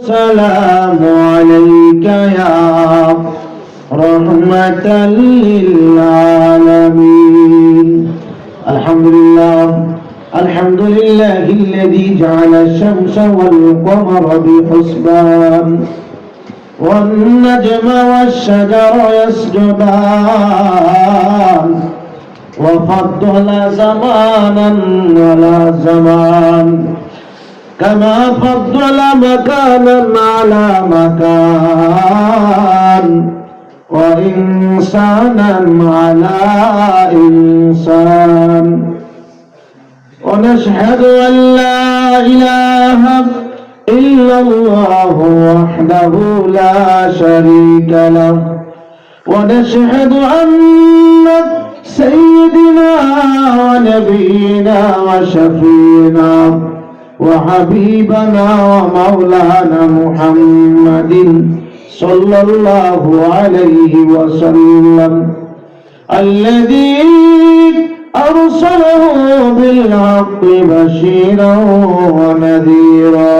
السلام عليك يا رحمة للعالمين. الحمد لله الذي جعل الشمس والقمر بحسبان والنجم والشجر يسجدان وفضل زمانا على زمان كما فضل مكانا على مكان وإنسانا على إنسان ونشهد أن لا إله إلا الله وحده لا شريك له ونشهد أن سيدنا ونبينا وشفينا وحبيبنا ومولانا محمد صلى الله عليه وسلم الذي أرسله بالحق بشيرا ونذيرا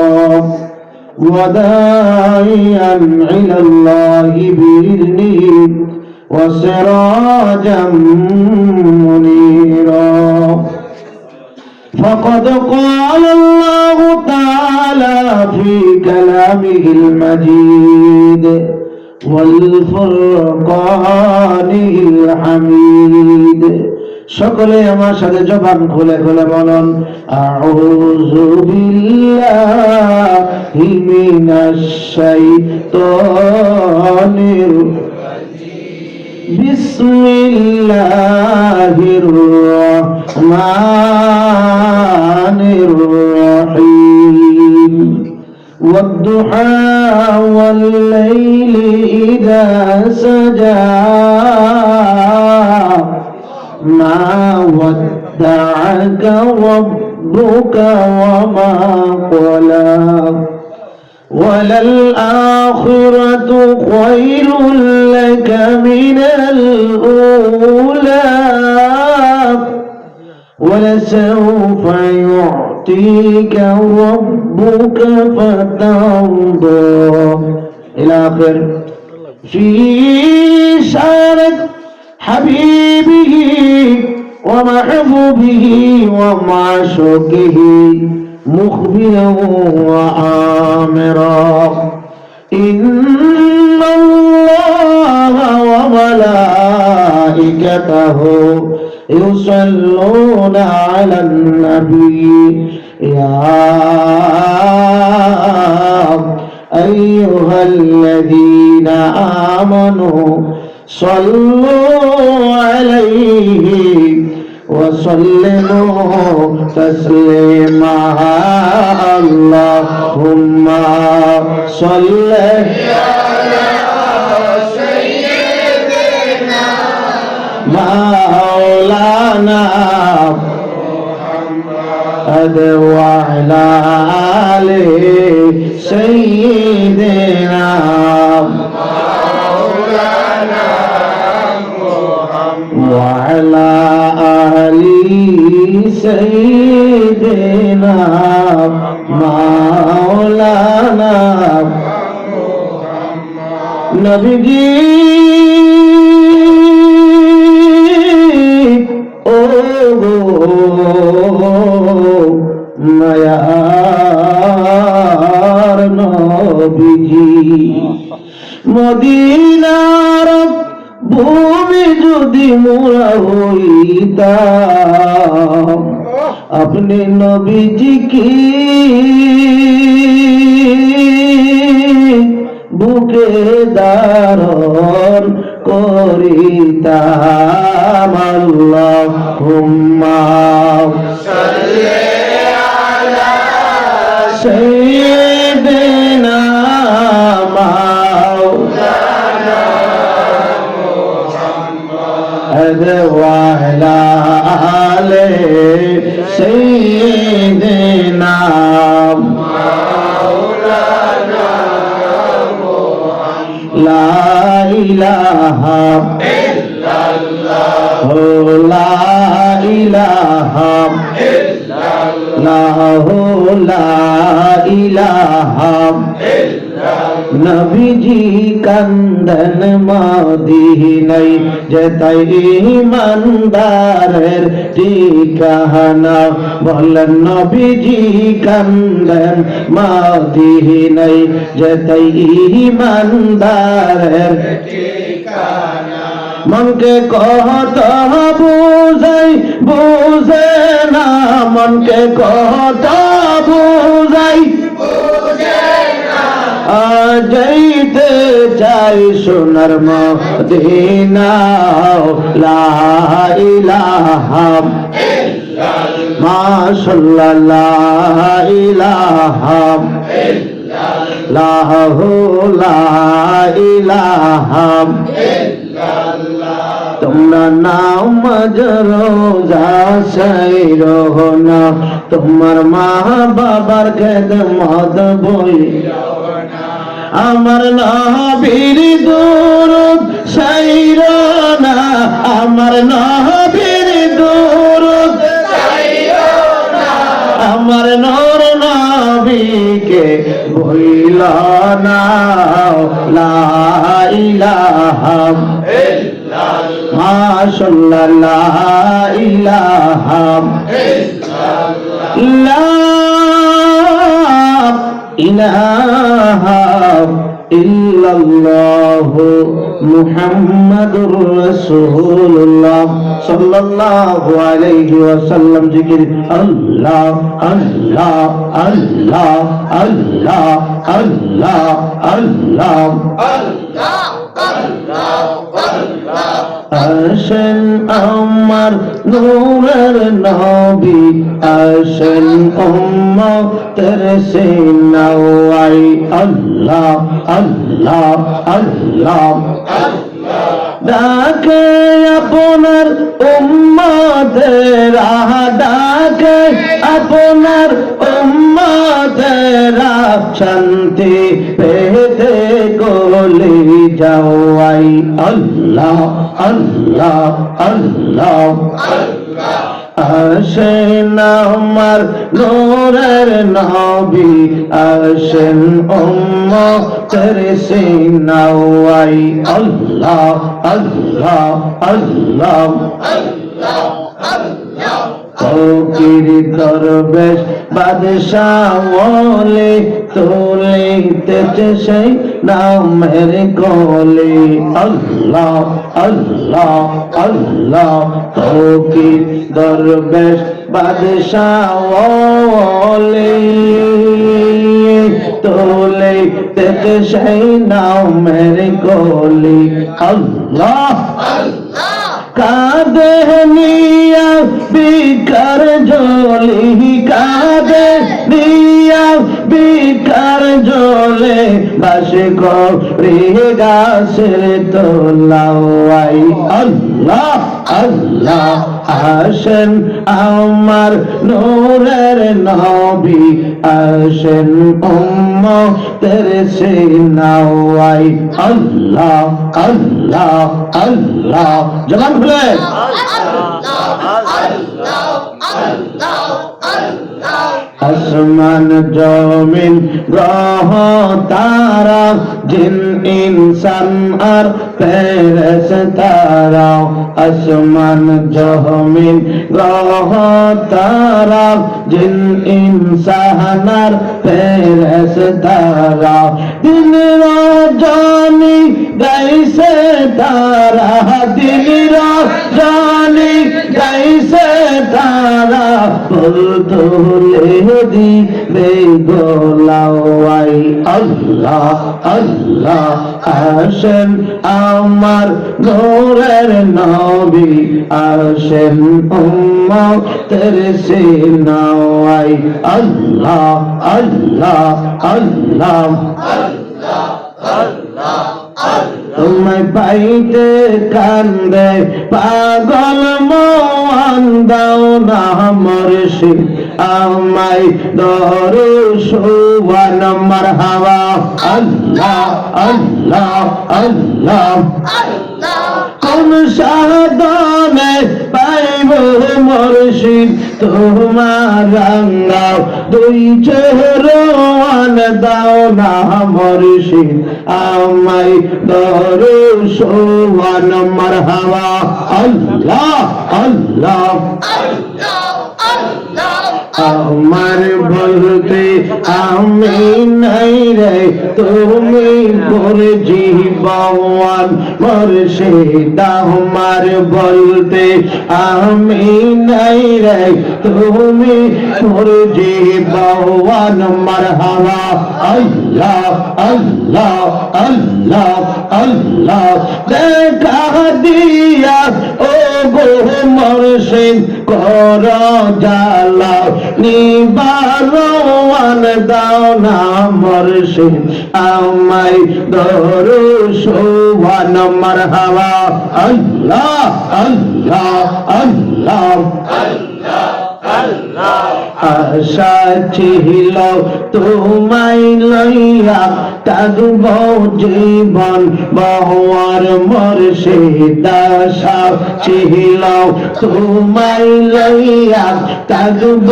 وداعيا إلى الله بإذنه وسراجا منيرا فقد قال الله تعالى في كلامه المجيد والفرقانه الحميد সকলে আমার সাথে জবান খুলে খুলে বলুন আউযু বিল্লাহি মিনাশ শাইতানির বিসমিল্লাহির রহমানির রহিম والضحى والليل إذا سجى ما ودعك ربك وما قلى وللآخرة خير لك من الأولى ولسوف يعطيك ربك فترضى إلى آخر في شارك حبيبه ومحبوبه ومعشوقه مخبرا وآمرا إن الله وملائكته يصلون على النبي يا أيها الذين آمنوا صلوا عليه وسلموا تسليما اللهم صل على سيدنا مولانا محمد وعلى آل سيدنا وعلى آل سيدنا مولانا نبي মায়ার নবীজি মদিনার ভূমি যদি মোরা হইতাম আপনি নবীজি কি বুকে ধারণ করিতাম আল্লাহুম্মা সাল্লি আলা সাইয়্যিদিনা মাওলানা মুহাম্মদ ওয়া আলা আলি সাইয়্যিদিনা لا إله إلا الله لا إله إلا الله লাহু লা ইলাহা নবীজি কান্দন মদিনায় যেতাই ইমানদারের ঠিকানা বলেন নবীজি কান্দন মদিনায় যেতাই ইমানদারের ঠিকানা মনকে কত বুঝাই বুঝে না মনকে কত বুঝাই যাইতে চাই সোনার মদিনা লা ইলাহা মাশাআল্লাহ লা ইলাহা লাহু লা ইলাহা তোমরা নামাজ রোজা সাইরো না তোমার মা বাবার খেদমত বইরো না আমার নবীর দুরূদ সাইরো না আমার নবীর দুরূদ সাইরো না আমার নূর নবীকে ভুইলো না লা ইলাহা মাশাআল্লাহ লা ইলাহা লা ইলাহা ইল্লাল্লাহ মুহাম্মাদুর রাসূলুল্লাহ সাল্লাল্লাহু আলাইহি ওয়াসাল্লাম জিকির আল্লাহ আল্লাহ আল্লাহ আল্লাহ আল্লাহ আল্লাহ আল্লাহ আসেন আমার নূরের নবী আসেন উম্মতের সিনাওয়াই আল্লাহ আল্লাহ আল্লাহ ডাকে আপনার উম্মতেরা ডাকে আপনার উম্মতেরা শান্তি পেতে গলে যাওয়াই আল্লাহ আল্লাহ আল্লাহ আসেন আমার নূরের নবী আসেন উম্মতের সিনাওয়াই আল্লাহ আল্লাহ আল্লাহ ফকির দরবেশ বাদশাহ ওলে তোলেতেছে সেই নামের কোলে আল্লাহ আল্লাহ আল্লাহ ফকির দরবেশ বাদশাহ ওলে তোলেতেছে সেই নামের কোলে আল্লাহ কাঁদে নিয়া বিকার ঝোলি কাঁদে নিয়া বিকার ঝোলে বাসে গরি গাছের তোলাই আল্লাহ আল্লাহ আসেন আমার নূরের নবী আসেন উম্মতের সিনাওয়াই আল্লাহ আল্লাহ আল্লাহ জবান খুলে আসমান জমিন গ্রহ তারা জিন ইনসান আর ফেরেশতারা আসমান জমিন গ্রহ তারা জিন ইনসান আর ফেরেশতারা দিন রজনী গাইছে তারা দিন রজনী গাইছে তারা তুলে দিবে গোলাওয়াই আল্লাহ আল্লাহ আসেন আমার নূরের নবী আসেন উম্মতের সিনাওয়াই আল্লাহ আল্লাহ আল্লাহ তোমায় পাইতে কান্দে পাগল মন দাও না মুর্শিদ আমায় দরুশওয়ান মারহাবা আল্লাহ আল্লাহ আল্লাহ কোন সাধনে পাইব মুর্শিদ তোমার রঙ্গাও দুই চেহরান দাও না মুর্শিদ আমায় দরুশওয়ান মারহাবা আল্লাহ আল্লাহ আমার বলতে আমি নাই রে তুমি করে জীবন মুর্শিদ আমার বলতে আমি নাই রে তুমি করে জীবন মারহাবা আল্লাহ আল্লাহ আল্লাহ আল্লাহ দেখা দিয়া ও গো মুর্শিদ কর জালা নিবারণ দাও না মুর্শিদ আমায় দরুশওয়ান মারহাবা আল্লাহ আল্লাহ আল্লাহ আল্লাহ আল্লাহ আশা ছিল তোমায় লইয়া থাকব জীবন বহুয়ার মুর্শিদ আশা ছিল তোমায় লইয়া থাকব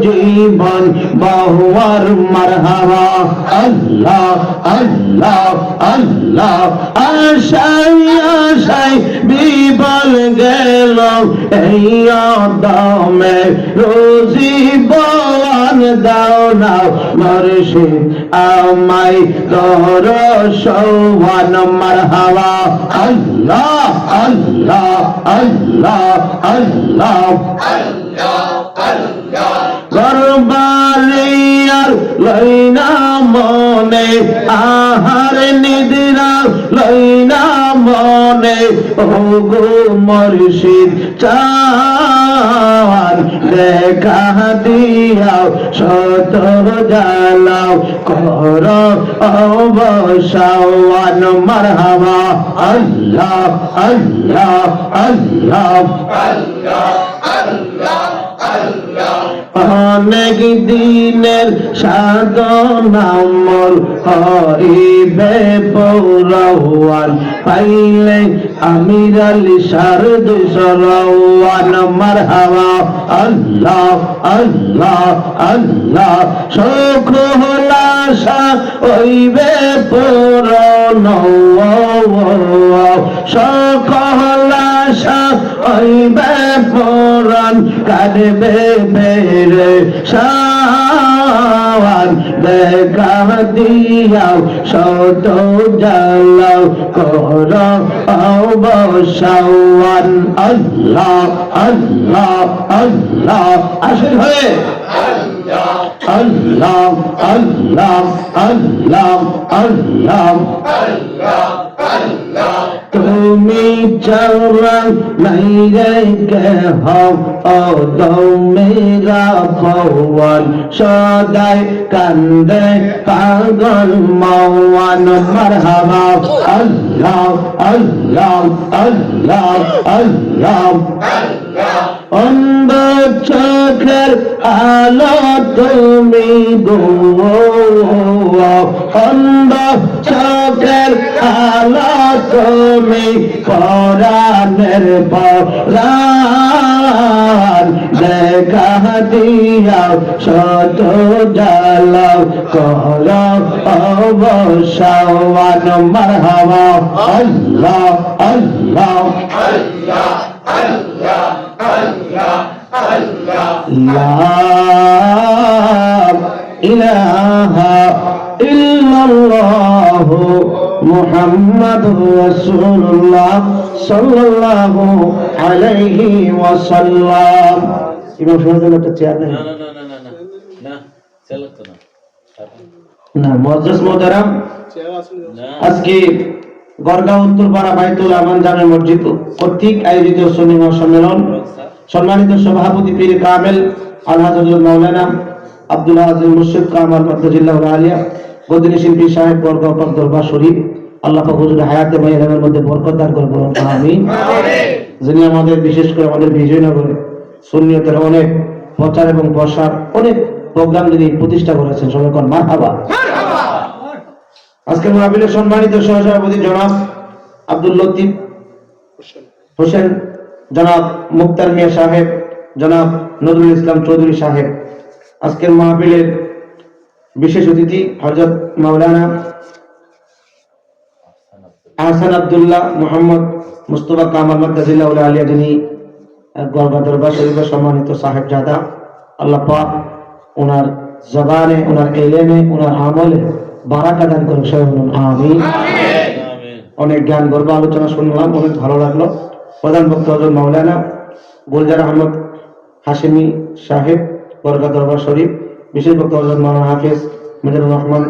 জীবন বহুয়ার মারহাবা আল্লাহ আল্লাহ আল্লাহ আশায় আশায় বিবল গেল এই আদমে রোজি বয়ান দাও না মুর্শিদ আমায় দরুশওয়ান মারহাবা আল্লাহ আল্লাহ আল্লাহ আল্লাহ আল্লাহ আল্লাহ গরবালিয়ার লইনা মনে আহার নিদ্রা লইনা মনে ও গো মুর্শিদ চান দেখা দিয়াও শত জালাও কর অবসাওয়ান মারহাবা আল্লাহ আল্লাহ আল্লাহ আল্লাহ আল্লাহ আল্লাহ অনেক দিনের সাধনা মোর হইবে পৌরওয়ান পাইলে আমির আলী শারদ সরওয়ান মারহাবা আল্লাহ আল্লাহ আল্লাহ শোক হলাসা হইবে পূরণ শোক হলাসা হইবে পূরণ কাঁদবে বেরে শাওয়ান দেখা দিয়াও শত জালাও কর অবসাওয়ান আল্লাহ আল্লাহ আল্লাহ আসল হয়ে আল্লাহ আল্লাহ আল্লাহ আল্লাহ আল্লাহ আল্লাহ তুমি চৌরা নাই রে কেহ ও দৌ মেরা ভগবান সদাই কান্দে পাগল মওয়ান মারহাবা আল্লাহ আল্লাহ আল্লাহ আল্লাহ আল্লাহ অন্ধ চোখের আলো তুমি গো অন্ধ চোখের আলো তুমি পরাণের পরাণ দেখা দিয়াও শত জালাও কর অবসাওয়ান মারহাবা আল্লাহ আল্লাহ আল্লাহ আল্লাহ আল্লাহ আল্লাহ লা ইলাহা ইল্লাল্লাহু মুহাম্মাদুর রাসূলুল্লাহ সাল্লাল্লাহু আলাইহি ওয়াসাল্লাম। ইমাম সাহেবের একটা চেয়ার নেই? না না না না না না চেয়ার লাগতো না না। মুআজ্জাজ মুহতারাম, আজকে গড়গাঁও উত্তরপাড়া বাইতুল আমান জামে মসজিদ কর্তৃক আয়োজিত সুন্নি মহাসম্মেলন সম্মানিত সভাপতি পীর কামেল আলহাজ হযরত মাওলানা আব্দুল আজিজ মুর্শিদ কামাল মাদ্দাজিল্লাহু আলিয়া গদিনী শিল্পী সাহেব গড়গাঁও পাক দরবার শরীফ আল্লাহ পাক হুজুর হায়াতে মাইয়ামের মধ্যে বরকত দান করুন, বলুন আমিন। যিনি আমাদের বিশেষ করে আমাদের বিজয়নগরে সুন্নিয়তের অনেক প্রচার এবং প্রসার অনেক প্রোগ্রাম যিনি প্রতিষ্ঠা করেছেন, সবাই কোন মারহাবা। আজকে মাহফিলের সম্মানিত সহসভাপতি জনাব আব্দুল লতিফ হোসেন জনাব মুক্তার মিয়া সাহেব, জনাব নজরুল ইসলাম চৌধুরী সাহেব। আজকের মাহফিলের বিশেষ অতিথি হযরত মাওলানা আহসান আব্দুল্লাহ মোহাম্মদ মুস্তফা কামাল মাদ্দাজিল্লাহ আলিয়া, যিনি গড়গা দরবার শরীফের সম্মানিত সাহেবজাদা। আল্লাহ পাক ওনার জবানে, ওনার এলেমে, ওনার আমলে বারাকা দান করুন, সবাই বলুন আমিন। অনেক জ্ঞান গর্ব আলোচনা শুনলাম, অনেক ভালো লাগলো। প্রধান বক্তা হযরত মাওলানা গুলজার আহমদ হাশিমি সাহেব, গড়গা দরবার শরীফ। বিশেষ বক্তা হযরত মাওলানা হাফেজ মিজানুর রহমান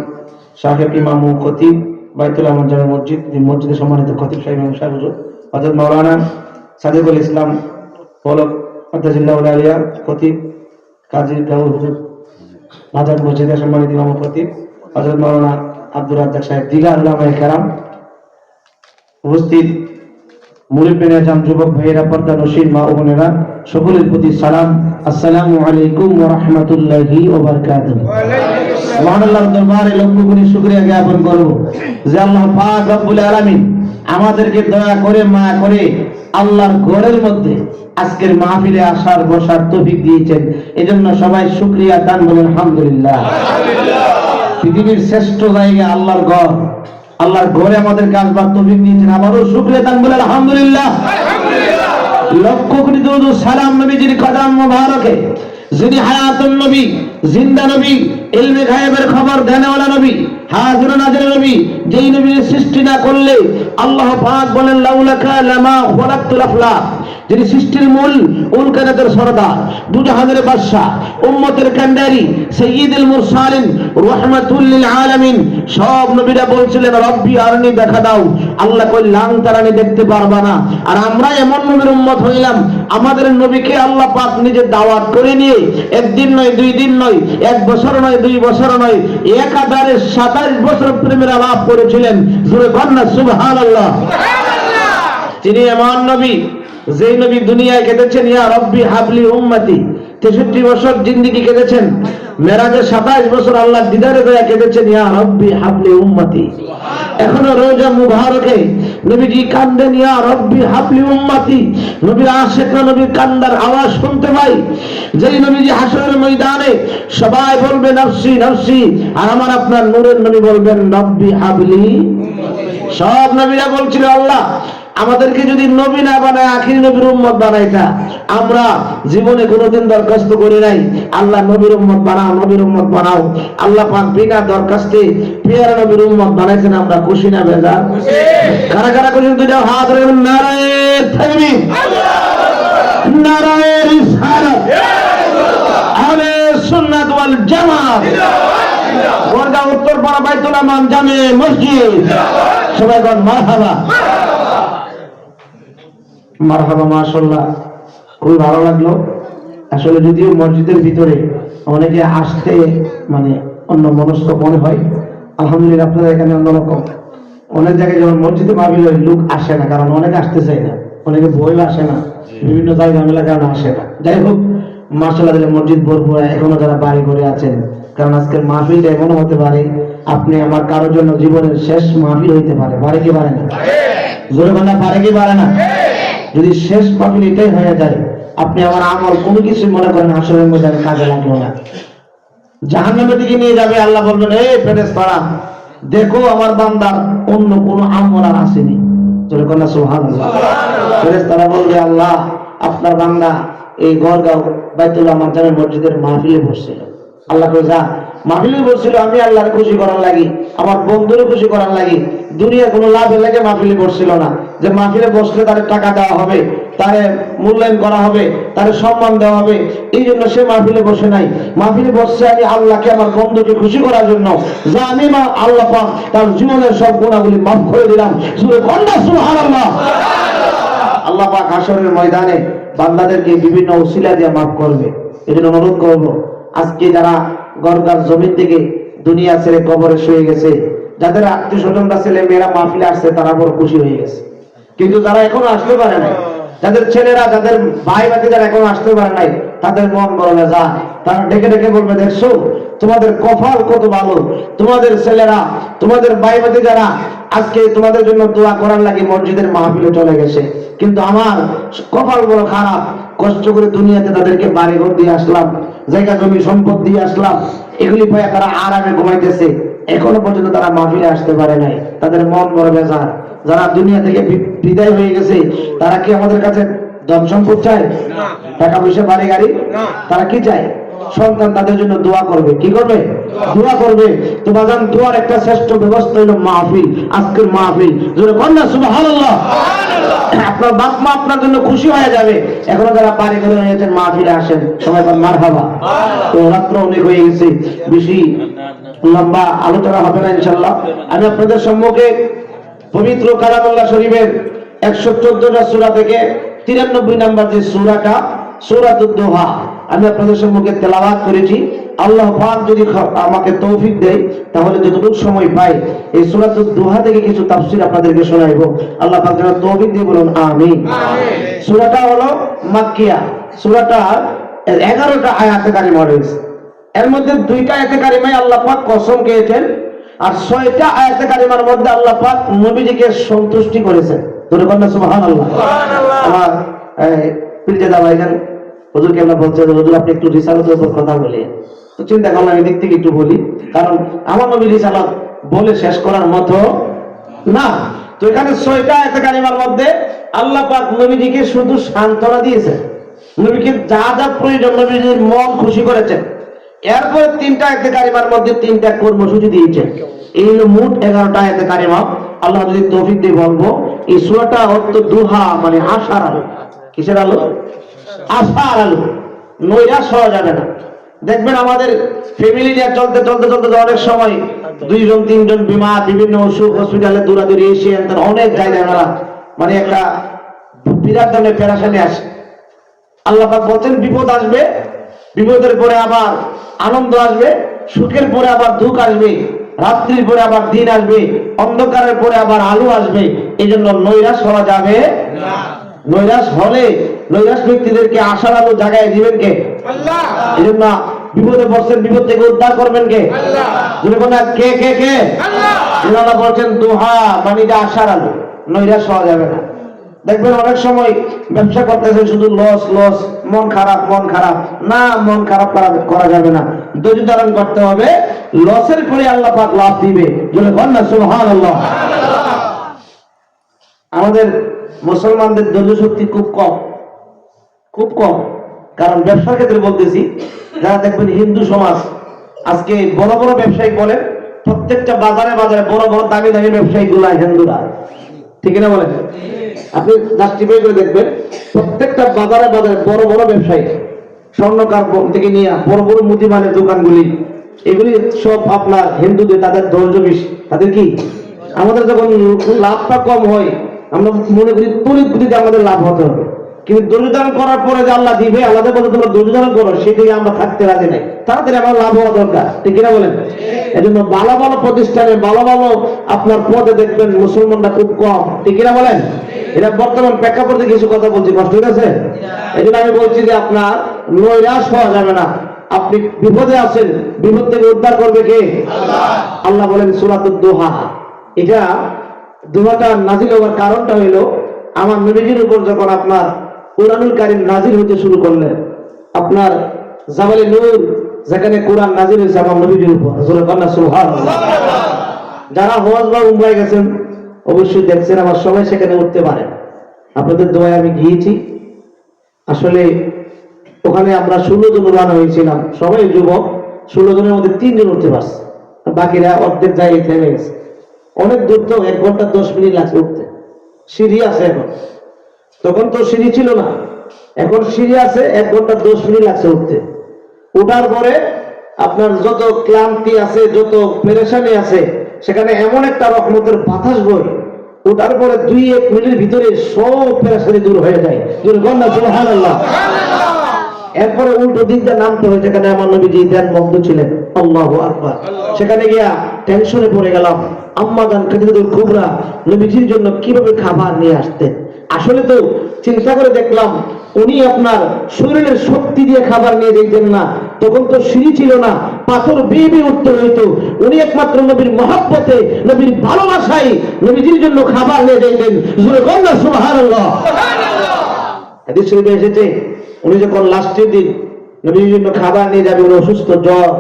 সাহেব, ইমাম ও খতিব বাইতুল আমান জামে মসজিদ, মসজিদের সম্মানিত খতিব সাহেব ইমাম সাহেব হুজুর। হযরত মাওলানা সাদিকুল ইসলাম পলক মাদ্দাজিল্লাহ আলিয়া খতিব, কাজী গাউর হুজুর বাজার মসজিদের সম্মানিত ইমাম ও খতিব। হযরত মাওলানা আব্দুর রাজ্জাক সাহেব, দিগা উলামায়ে কেরাম উপস্থিত, মুরিব্বিন আজম, যুবক ভাইয়েরা, পর্দা নশীন মা ও বোনেরা, সকলের প্রতি সালাম। আসসালামু আলাইকুম ওয়া রাহমাতুল্লাহি ওয়া বারাকাতুহু। মহান আল্লাহর দরবারে লক্ষ কোটি শুকরিয়া জ্ঞাপন করব যে আল্লাহ পাক রব্বুল আলামিন আমাদেরকে দয়া করে, মায়া করে আল্লাহর ঘরের মধ্যে আজকের মাহফিলে আসার বসার তৌফিক দিয়েছেন। এজন্য সবাই শুকরিয়া দান বলেন আলহামদুলিল্লাহ। পৃথিবীর শ্রেষ্ঠ জায়গা আল্লাহর ঘর, আল্লাহর ঘরে আমাদেরকে আসবার তৌফিক দিয়েছেন, আবারও শুকরিয়া দান বলেন আলহামদুলিল্লাহ। লক্ষ কোটি দরুদ ও সালাম নবীজির কদম মোবারকে, যিনি হায়াতুন নবী, জিন্দা নবী, ইলমে গায়েবের খবর দেনেওয়ালা নবী, হাজির নাজির নবী, যেই নবীর সৃষ্টি না করলে আল্লাহ পাক বলেন লাউলাকা লামা খলাকতুল আফলাক, যিনি সৃষ্টির মূল, উল কায়নাতের সরদার, দুজাহানের বাদশা, উম্মতের কান্ডারি, সাইয়্যিদুল মুরসালিন, রাহমাতুল লিল আলামিন। সব নবীরা বলছিলেন রব্বি আরনি, দেখা দাও। আল্লাহ কই লাং তারানি, দেখতে পারবা না। আর আমরা এমন নবীর উম্মত হইলাম, আমাদের নবীকে আল্লাহ পাক নিজে দাওয়াত করে নিয়ে একদিন নয়, দুই দিন নয়, এক বছর নয়, দুই বছর নয়, একাধারে 27 বছর প্রেমের আলাপ করেছিলেন। জোরে বলনা সুবহানাল্লাহ। তিনি এমন নবী, যেই নবী দুনিয়ায় কেঁদেছেন ইয়া রব্বি হাবলি উম্মতি, 63 বছর জিন্দেগি কেঁদেছেন। মেরাজে 27 বছর আল্লাহ দিদারে দয়া কেঁদেছেন ইয়া রব্বি হাবলি উম্মতি। এখনো রোজা মুবারকে নবীজি কান্দেন ইয়া রব্বি হাবলি উম্মতি। নবীর আশিকরা নবীর কান্দার আওয়াজ শুনতে পাই। যেই নবীজি হাসরের ময়দানে সবাই বলবে নফসি নফসি, আর আমার আপনার নূরের নবী বলবেন রব্বি হাবলি। সব নবীরা বলছিল আল্লাহ আমাদেরকে যদি নবী না বানায়, আখির নবীর উম্মত বানাইতা, আমরা জীবনে কোনোদিন দরখাস্ত করি নাই আল্লাহ নবীর উম্মত বানাও, নবীর উম্মত বানাও। আল্লাহ পাক বিনা দরখাস্তে পেয়ারা নবীর উম্মত বানাইছেন। আমরা খুশি না বেজার? কারা কারা খুশি? দুইটা হাত রে নারায়ে তাকবীর, নারায়ে রিসালাত, আহলে সুন্নাত ওয়াল জামাত, গড়গা উত্তরপাড়া বাইতুল আমান জামে মসজিদ। সবাই বল মারহাবা। মারহাবা, মাশাআল্লাহ, খুবই ভালো লাগলো। আসলে যদিও মসজিদের ভিতরে অনেকে আসতে মানে অন্য মনস্ক মনে হয়, আলহামদুলিল্লাহ আপনারা এখানে অন্যরকম। অনেক জায়গায় যেমন মসজিদে মাহফিল হয় লোক আসে না, কারণ অনেকে আসতে চায় না, অনেকে বইও আসে না, বিভিন্ন জায়গা মেলার কারণে আসে না। যাই হোক, মাশাআল্লাহ মসজিদ ভরপুর। এখনো যারা বাড়ি ঘরে আছেন, কারণ আজকের মাহফিলটা এমনও হতে পারে আপনি আমার কারোর জন্য জীবনের শেষ মাহফিল হইতে পারে। পারে কি পারে না? জোরে বলা পারে কি পারে না? যদি শেষ মাহফিল এটাই হয়ে যায়, আপনি আমার আমল কোনো কিছু মনে করেন হাসরের ময়দানে কাজে লাগলো না, জাহান্নামের দিকে নিয়ে যাবে। আল্লাহ বলবেন এই ফেরেশতারা দেখো আমার বান্দার অন্য কোনো আমল আর আসেনি। জোরে বলা সুবহানাল্লাহ। ফেরেশতারা বলবে আল্লাহ আপনার বান্দা এই গড়গাঁও বাইতুল আমান জামে মসজিদের মাহফিলে বসছিল। আল্লাহ কই যা, মাহফিলে বসছিল আমি আল্লাহর খুশি করার লাগি, আমার বন্ধুরে খুশি করার লাগি, দুনিয়া কোনো লাভের লাগে মাহফিলে বসছিল না। যে মাহফিলে বসলে তারে টাকা দেওয়া হবে, তারে মূল্যায়ন করা হবে, তারে সম্মান দেওয়া হবে, এই জন্য সে মাহফিলে বসে নাই। মাহফিলে বসছে আমি আল্লাহকে, আমার বন্ধুকে খুশি করার জন্য। যা আমি আল্লাহ পাক তার জীবনের সব গুণাগুলি মাফ করে দিলাম। সুবহানাল্লাহ। আল্লাহ পাক হাসরের ময়দানে বান্দাদেরকে বিভিন্ন উসিলা দিয়ে মাফ করবে। এজন্য অনুরোধ করব, আজকে যারা গড়গার জমিন থেকে দুনিয়া ছেড়ে কবরে শুয়ে গেছে, যাদের আত্মীয় স্বজনরা ছেলে মেয়েরা মাহফিলে আসছে, তারা বড় খুশি হয়ে গেছে। কিন্তু যারা এখনো আসতে পারে নাই, যাদের ছেলেরা, যাদের ভাই বাকি যারা এখনো আসতে পারে নাই, তাদের মন বলবে যা, তারা ডেকে ডেকে বলবে দেখছো তোমাদের কপাল কত ভালো, তোমাদের ছেলেরা, তোমাদের ভাই বাকি যারা আজকে তোমাদের জন্য দোয়া করার লাগে মসজিদের মাহফিলে চলে গেছে, কিন্তু আমার কপাল বড় খারাপ, কষ্ট করে দুনিয়াতে তাদেরকে বাড়িঘর দিয়ে আসলাম, জায়গা জমি সম্পদ দিয়ে আসলাম, এগুলি পায় তারা আরামে ঘুমাইতেছে, এখনো পর্যন্ত তারা মাহফিলে আসতে পারে নাই, তাদের মন বড় বেজার। যারা দুনিয়া থেকে বিদায় হয়ে গেছে তারা কি আমাদের কাছে ধন সম্পদ চায়? টাকা পয়সা বাড়ি গাড়ি? তারা কি চায়? সন্তান তাদের জন্য দোয়া করবে। কি করবে? দোয়া করবে। তো বাজান, দোয়ার একটা শ্রেষ্ঠ ব্যবস্থা হলো মাহফিল, আজকের মাহফিল। জোরে বলেন সুবহানাল্লাহ। আপনার বাপ মা আপনার জন্য খুশি হয়ে যাবে। এখনো যারা পারি করে নিয়েছেন মাহফিলে আসেন, সবাই বলেন মারহাবা। তো রাত্র অনেক হয়ে গেছে, বেশি লম্বা আলোচনা হবে না ইনশাআল্লাহ। আমি আপনাদের সম্মুখে পবিত্র কালামুল্লাহ শরীফের 114টা সূরা থেকে 93 নম্বর যে সূরাটা, সূরাতুদ দুহা, আমি আপনাদের সম্মুখে তেলাওয়াত করেছি। আল্লাহ পাক যদি আমাকে তৌফিক দেয় তাহলে যতটুকু সময় পাই এই সূরাতুদ দুহা থেকে কিছু তাফসীর আপনাদেরকে শোনাইব। আল্লাহ পাক যেন তৌফিক দিয়ে বলুন আমিন। সূরাটা হলো মাক্কিয়া। সূরাটা 11টা আয়াতে কারিমা রয়েছে। এর মধ্যে 2টা আয়াতে কারিমায় আল্লাহ পাক কসম খেয়েছেন, আর 6টা আয়াতে কারিমার মধ্যে আল্লাহ পাক নবীজিকে সন্তুষ্টি করেছেন। তোরে বলেন সুবহানাল্লাহ। আমার পীরজাদা ভাইজান হুজুর কেমন বলছে, হুজুর আপনি একটু রিসালাতের উপর কথা বলে, তো চিন্তা করলাম এই দিক থেকে একটু বলি, কারণ আমার নবী রিসালাত বলে শেষ করার মতো না। তো এখানে 6টা আয়াতে কারিমার মধ্যে আল্লাহ পাক নবীজিকে শুধু সান্ত্বনা দিয়েছেন, নবীকে যা যা প্রয়োজন নবীজির মন খুশি করেছেন। এরপরে 3টা আয়াতে কারিমার মধ্যে 3টা কর্মসূচি দিয়েছেন। এই হলো মোট 11টা আয়াতে কারিমা। আল্লাহ যদি তৌফিক দিয়ে বলবো, এই সূরাটা অর্থ দুহা, মানে আশার আলো। কিসের আলো? আশার আলো। নৈরাশ হওয়া যাবে না। দেখবেন আমাদের ফ্যামিলি নিয়ে চলতে চলতে চলতে অনেক সময় 2জন 3জন বিমার, বিভিন্ন অসুখ, হসপিটালে দৌড়াদৌড়ি, এশিয়ান অনেক জায়গায় মেলা, মানে একটা বিরাট ধরনের পেরেশানি আসে। আল্লাহ পাক বলছেন বিপদ আসবে, বিপদের পরে আবার আনন্দ আসবে, সুখের পরে আবার দুঃখ আসবে, রাত্রির পরে আবার দিন আসবে, অন্ধকারের পরে আবার আলো আসবে। এই জন্য নৈরাশ হওয়া যাবে না। নৈরাশ হলে নৈরাশ ব্যক্তিদেরকে আশার আলো জাগায় দিবেন কে? আল্লাহ। এই জন্য বিপদে পড়ছেন, বিপদ থেকে উদ্ধার করবেন কে? আল্লাহ। কে কে কে? আল্লাহ। আল্লাহ বলছেন দুহা, মানে এটা আশার আলো, নৈরাশ হওয়া যাবে না। দেখবেন অনেক সময় ব্যবসা করতেছে শুধু লস লস, মন খারাপ মন খারাপ। না, মন খারাপ করা যাবে না, ধৈর্য ধারণ করতে হবে। লসের পরে আল্লাহ পাক লাভ দিবে। বলে বল না সুবহানাল্লাহ। আমাদের মুসলমানদের ধৈর্য শক্তি খুব কম, খুব কম। কারণ ব্যবসার ক্ষেত্রে বলতেছি, যারা দেখবেন হিন্দু সমাজ আজকে বড় বড় ব্যবসায়ী বলেন, প্রত্যেকটা বাজারে বাজারে বড় বড় দামি দামি ব্যবসায়ী গুলা হিন্দুরা, ঠিক না বলেন? আপনি জাস্টিফাই করে দেখবেন, প্রত্যেকটা বাজারে বাজারে বড় বড় ব্যবসায়ী, স্বর্ণকার থেকে নিয়ে বড় বড় মুদিমানের দোকানগুলি, এগুলি সব আপনার হিন্দুদের। তাদের ধৈর্য বেশি। তাদের কি? আমাদের যখন লাভটা কম হয় আমরা মনে করি তড়িৎ গতিতে আমাদের লাভ হতে হবে, কিন্তু ধৈর্য ধারণ করার পরে যে আল্লাহ দিবে, আল্লাহ বলে তোমরা ধৈর্য ধারণ করো, সেদিকে আমরা থাকতে রাজি নাই। তাড়াতাড়ি আমার লাভ হওয়া দরকার, ঠিক কিনা বলেন? এই জন্য ভালো ভালো প্রতিষ্ঠানে ভালো ভালো আপনার পদে দেখবেন মুসলমানরা খুব কম, ঠিক কিনা বলেন? এটা বর্তমান প্রেক্ষাপটে কিছু কথা বলছি, কষ্ট হয়েছে? এই জন্য আমি বলছি যে আপনার নৈরাশ হওয়া যাবে না। আপনি বিপদে আছেন, বিপদ থেকে উদ্ধার করবে কে? আল্লাহ। আল্লাহ বলেন সূরাতুদ দুহা। এটা দুহাটা নাজিল হওয়ার কারণটা হইল, আমার নবীজির উপর যখন আপনার কুরআনুল কারীম নাজিল হতে শুরু করলেন, আপনার জাবালে নূর যেখানে কোরআন নাজিল হয়েছে আমার নবীজির উপর, সুবহানাল্লাহ। যারা হজ বা উমরায় গেছেন অবশ্যই দেখছেন, আমার সবাই সেখানে উঠতে পারে। আপনাদের দোয়ায় আমি গিয়েছি। আসলে ওখানে আমরা 16 জন উড়ানো হয়েছিলাম, সবাই যুবক। 16 জনের মধ্যে 3 জন উঠতে পারছে, বাকিরা অর্ধেক জায়গায় থেমে গেছে। অনেক দূর তো, 1 ঘন্টা 10 মিনিট লাগছে উঠতে। সিঁড়ি আছে এখন, তখন তো সিঁড়ি ছিল না, এখন সিঁড়ি আছে, 1 ঘন্টা 10 মিনিট লাগছে উঠতে। ওঠার পরে আপনার যত ক্লান্তি আছে, যত পেরেশানি আছে, সেখানে এমন একটা রহমতের বাতাস বয়, ওঠার পরে 2-1 মিনিটের ভিতরে সব পেরেশানি দূর হয়ে যায়। সুবহানাল্লাহ। এরপরে উল্টো দিকটা নামতে হয়, যেখানে আমার নবীজি ধ্যান মগ্ন ছিলেন। আল্লাহু আকবার। সেখানে গিয়া টেনশনে পড়ে গেলাম। আম্মা জান খাদিজাতুল কুবরা নবীজির জন্য কিভাবে খাবার নিয়ে আসতেন, আসলে তো চিন্তা করে দেখলাম উনি আপনার শরীরের শক্তি দিয়ে খাবার নিয়ে যেতেন না, তখন তো সিঁড়ি ছিল না, পাথর বেয়ে বেয়ে উঠতে হইতো। উনি একমাত্র নবীর মহব্বতে, নবীর ভালোবাসায় নবীজির জন্য খাবার নিয়ে যেতেন। জোরে বলেন না সুবহানাল্লাহ। হাদিস শরীফে এসেছে উনি যখন লাস্টের দিন নবীজির জন্য খাবার নিয়ে যাবে, উনি অসুস্থ, জ্বর,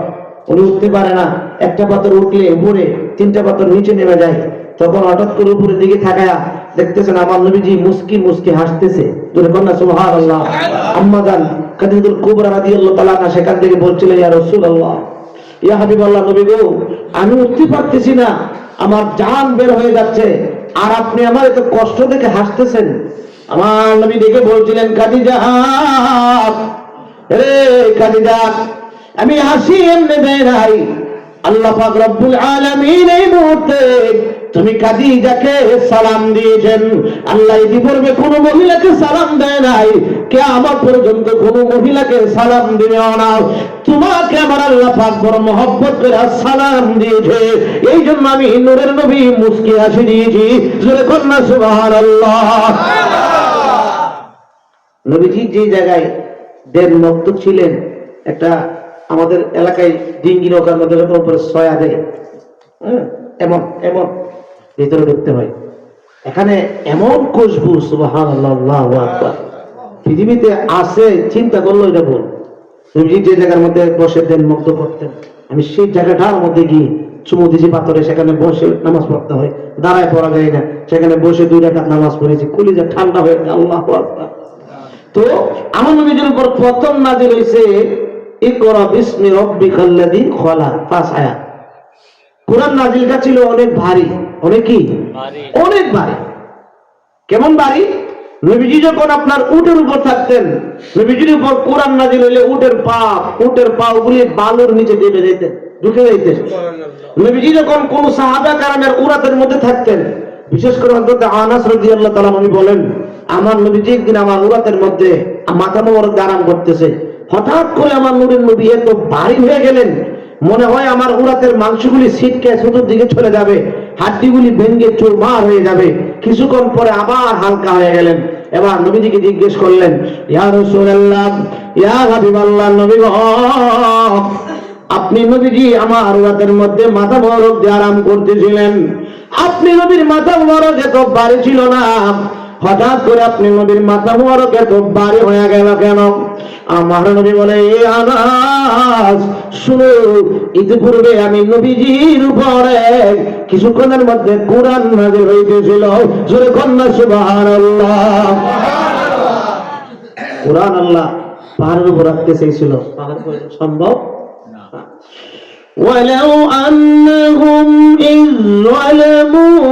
উনি উঠতে পারে না, একটা পাথর উঠলে উপরে, তিনটা পাথর নিচে নেমে যায়। তখন হঠাৎ করে উপরের দিকে তাকায়া দেখতেছেন আমার নবীজি মুস্কি মুস্কি হাসতেছে। জোরে বলেন না সুবহানাল্লাহ। আম্মা জান খাদিজাতুল কুবরা রাদিয়াল্লাহু তাআলা আনহা সেখান থেকে বলছিলেন, ইয়া রাসূলুল্লাহ, ইয়া হাবিবাল্লাহ, নবী গো, আমি উঠতে পারতেছি না, আমার জান বের হয়ে যাচ্ছে, আর আপনি আমার এত কষ্ট দেখে হাসতেছেন। আমার নবী দেখে বলছিলেন, খাদিজা, রে খাদিজা, আমি হাসি এমনি দেয় নাই, আল্লাহ পাক রব্বুল আলামিন এই মুহূর্তে তুমি খাদিজাকে সালাম দিয়েছেন। আল্লাহ এটি বলবে কোন মহিলাকে সালাম দেয় নাই, কিয়ামত পর্যন্ত কোন মহিলাকে সালাম দিবে না। তোমাকে আমার আল্লাহ পাক বড় মহব্বত করে সালাম দিয়েছে, এই জন্য আমি নূরের নবী মুস্কি হাসি দিয়েছি। জোরে কন্যা সুবহানাল্লাহ। নবীজি যে জায়গায় দেড় মক্ত ছিলেন, একটা আমাদের এলাকায় ডিঙ্গি নৌকার মধ্যে যখন উপরে ছয়া দেয়, এমন এমন ভিতরে ঢুকতে হয়, এখানে এমন খুশবু, সুবহানাল্লাহ, আল্লাহু আকবার, পৃথিবীতে আছে চিন্তা করলো এটা বল। নবীজি যে জায়গার মধ্যে বসে দেন মুক্ত করতেন, আমি সেই জায়গাটার মধ্যে গিয়ে চুমু দিয়েছি পাথরে, সেখানে বসে নামাজ পড়তে হয়, দাঁড়ায় পড়া যায় না, সেখানে বসে 2 রাকাত নামাজ পড়েছি, কলিজা ঠান্ডা হয়ে যায়। আল্লাহু আকবার। তো আমার নবীজির উপর প্রথম নাযিল হয়েছে ইকরা বিসমি রাব্বিকাল্লাযী খলাক, 5 আয়াত। কোরআন নাযিলটা ছিল অনেক ভারী, অনেক কি অনেক ভারী। কেমন ভারী? নবীজি যখন আপনার উটের উপর থাকতেন, নবীজির উপর কোরআন নাযিল হইলে উটের পা গুলি বালুর নিচে ডুবে যেতেন, ঢুকে যেতেন। নবীজি যখন কোন সাহাবা কারামের উরাতের মধ্যে থাকতেন, বিশেষ করে হযরত আনাস রাদিয়াল্লাহু তাআলা উনি বলেন, আমার নবীজি একদিন আমার উরাতের মধ্যে মাথা মোবারক আরাম করতেছে, হঠাৎ করে আমার নূরের নবী এত ভারী হয়ে গেলেন, মনে হয় আমার উরাতের মাংসগুলি ছিটকে চতুর্দিকে চলে যাবে, হাড্ডিগুলি ভেঙে চুরমার হয়ে যাবে। কিছুক্ষণ পরে আবার হালকা হয়ে গেলেন। এবার নবীজিকে জিজ্ঞেস করলেন, ইয়া রাসূলুল্লাহ, ইয়া হাবিবাল্লাহ, নবী গো, আপনি নবীজি আমার উরাতের মধ্যে মাথা মোবারক দিয়ে আরাম করতেছিলেন, আপনি নবীর মাথা মোবারক এত ভারী ছিল না, হঠাৎ করে আপনি নবীর মাথা মোবারক এত ভারী হয়ে গেল কেন? আমার নবী বলে, এ আনাস শুনো, ইতিপূর্বে আমি নবীজির উপরে কিছুক্ষণের মধ্যে কোরআন নাযিল হইতেছিল। জোরে কন্যা সুবহানাল্লাহ। কোরআন আল্লাহ পাহাড়ের উপর রাখতে চেয়েছিল, পাহাড় সম্ভব না। ولو أنهم إذ ظلموا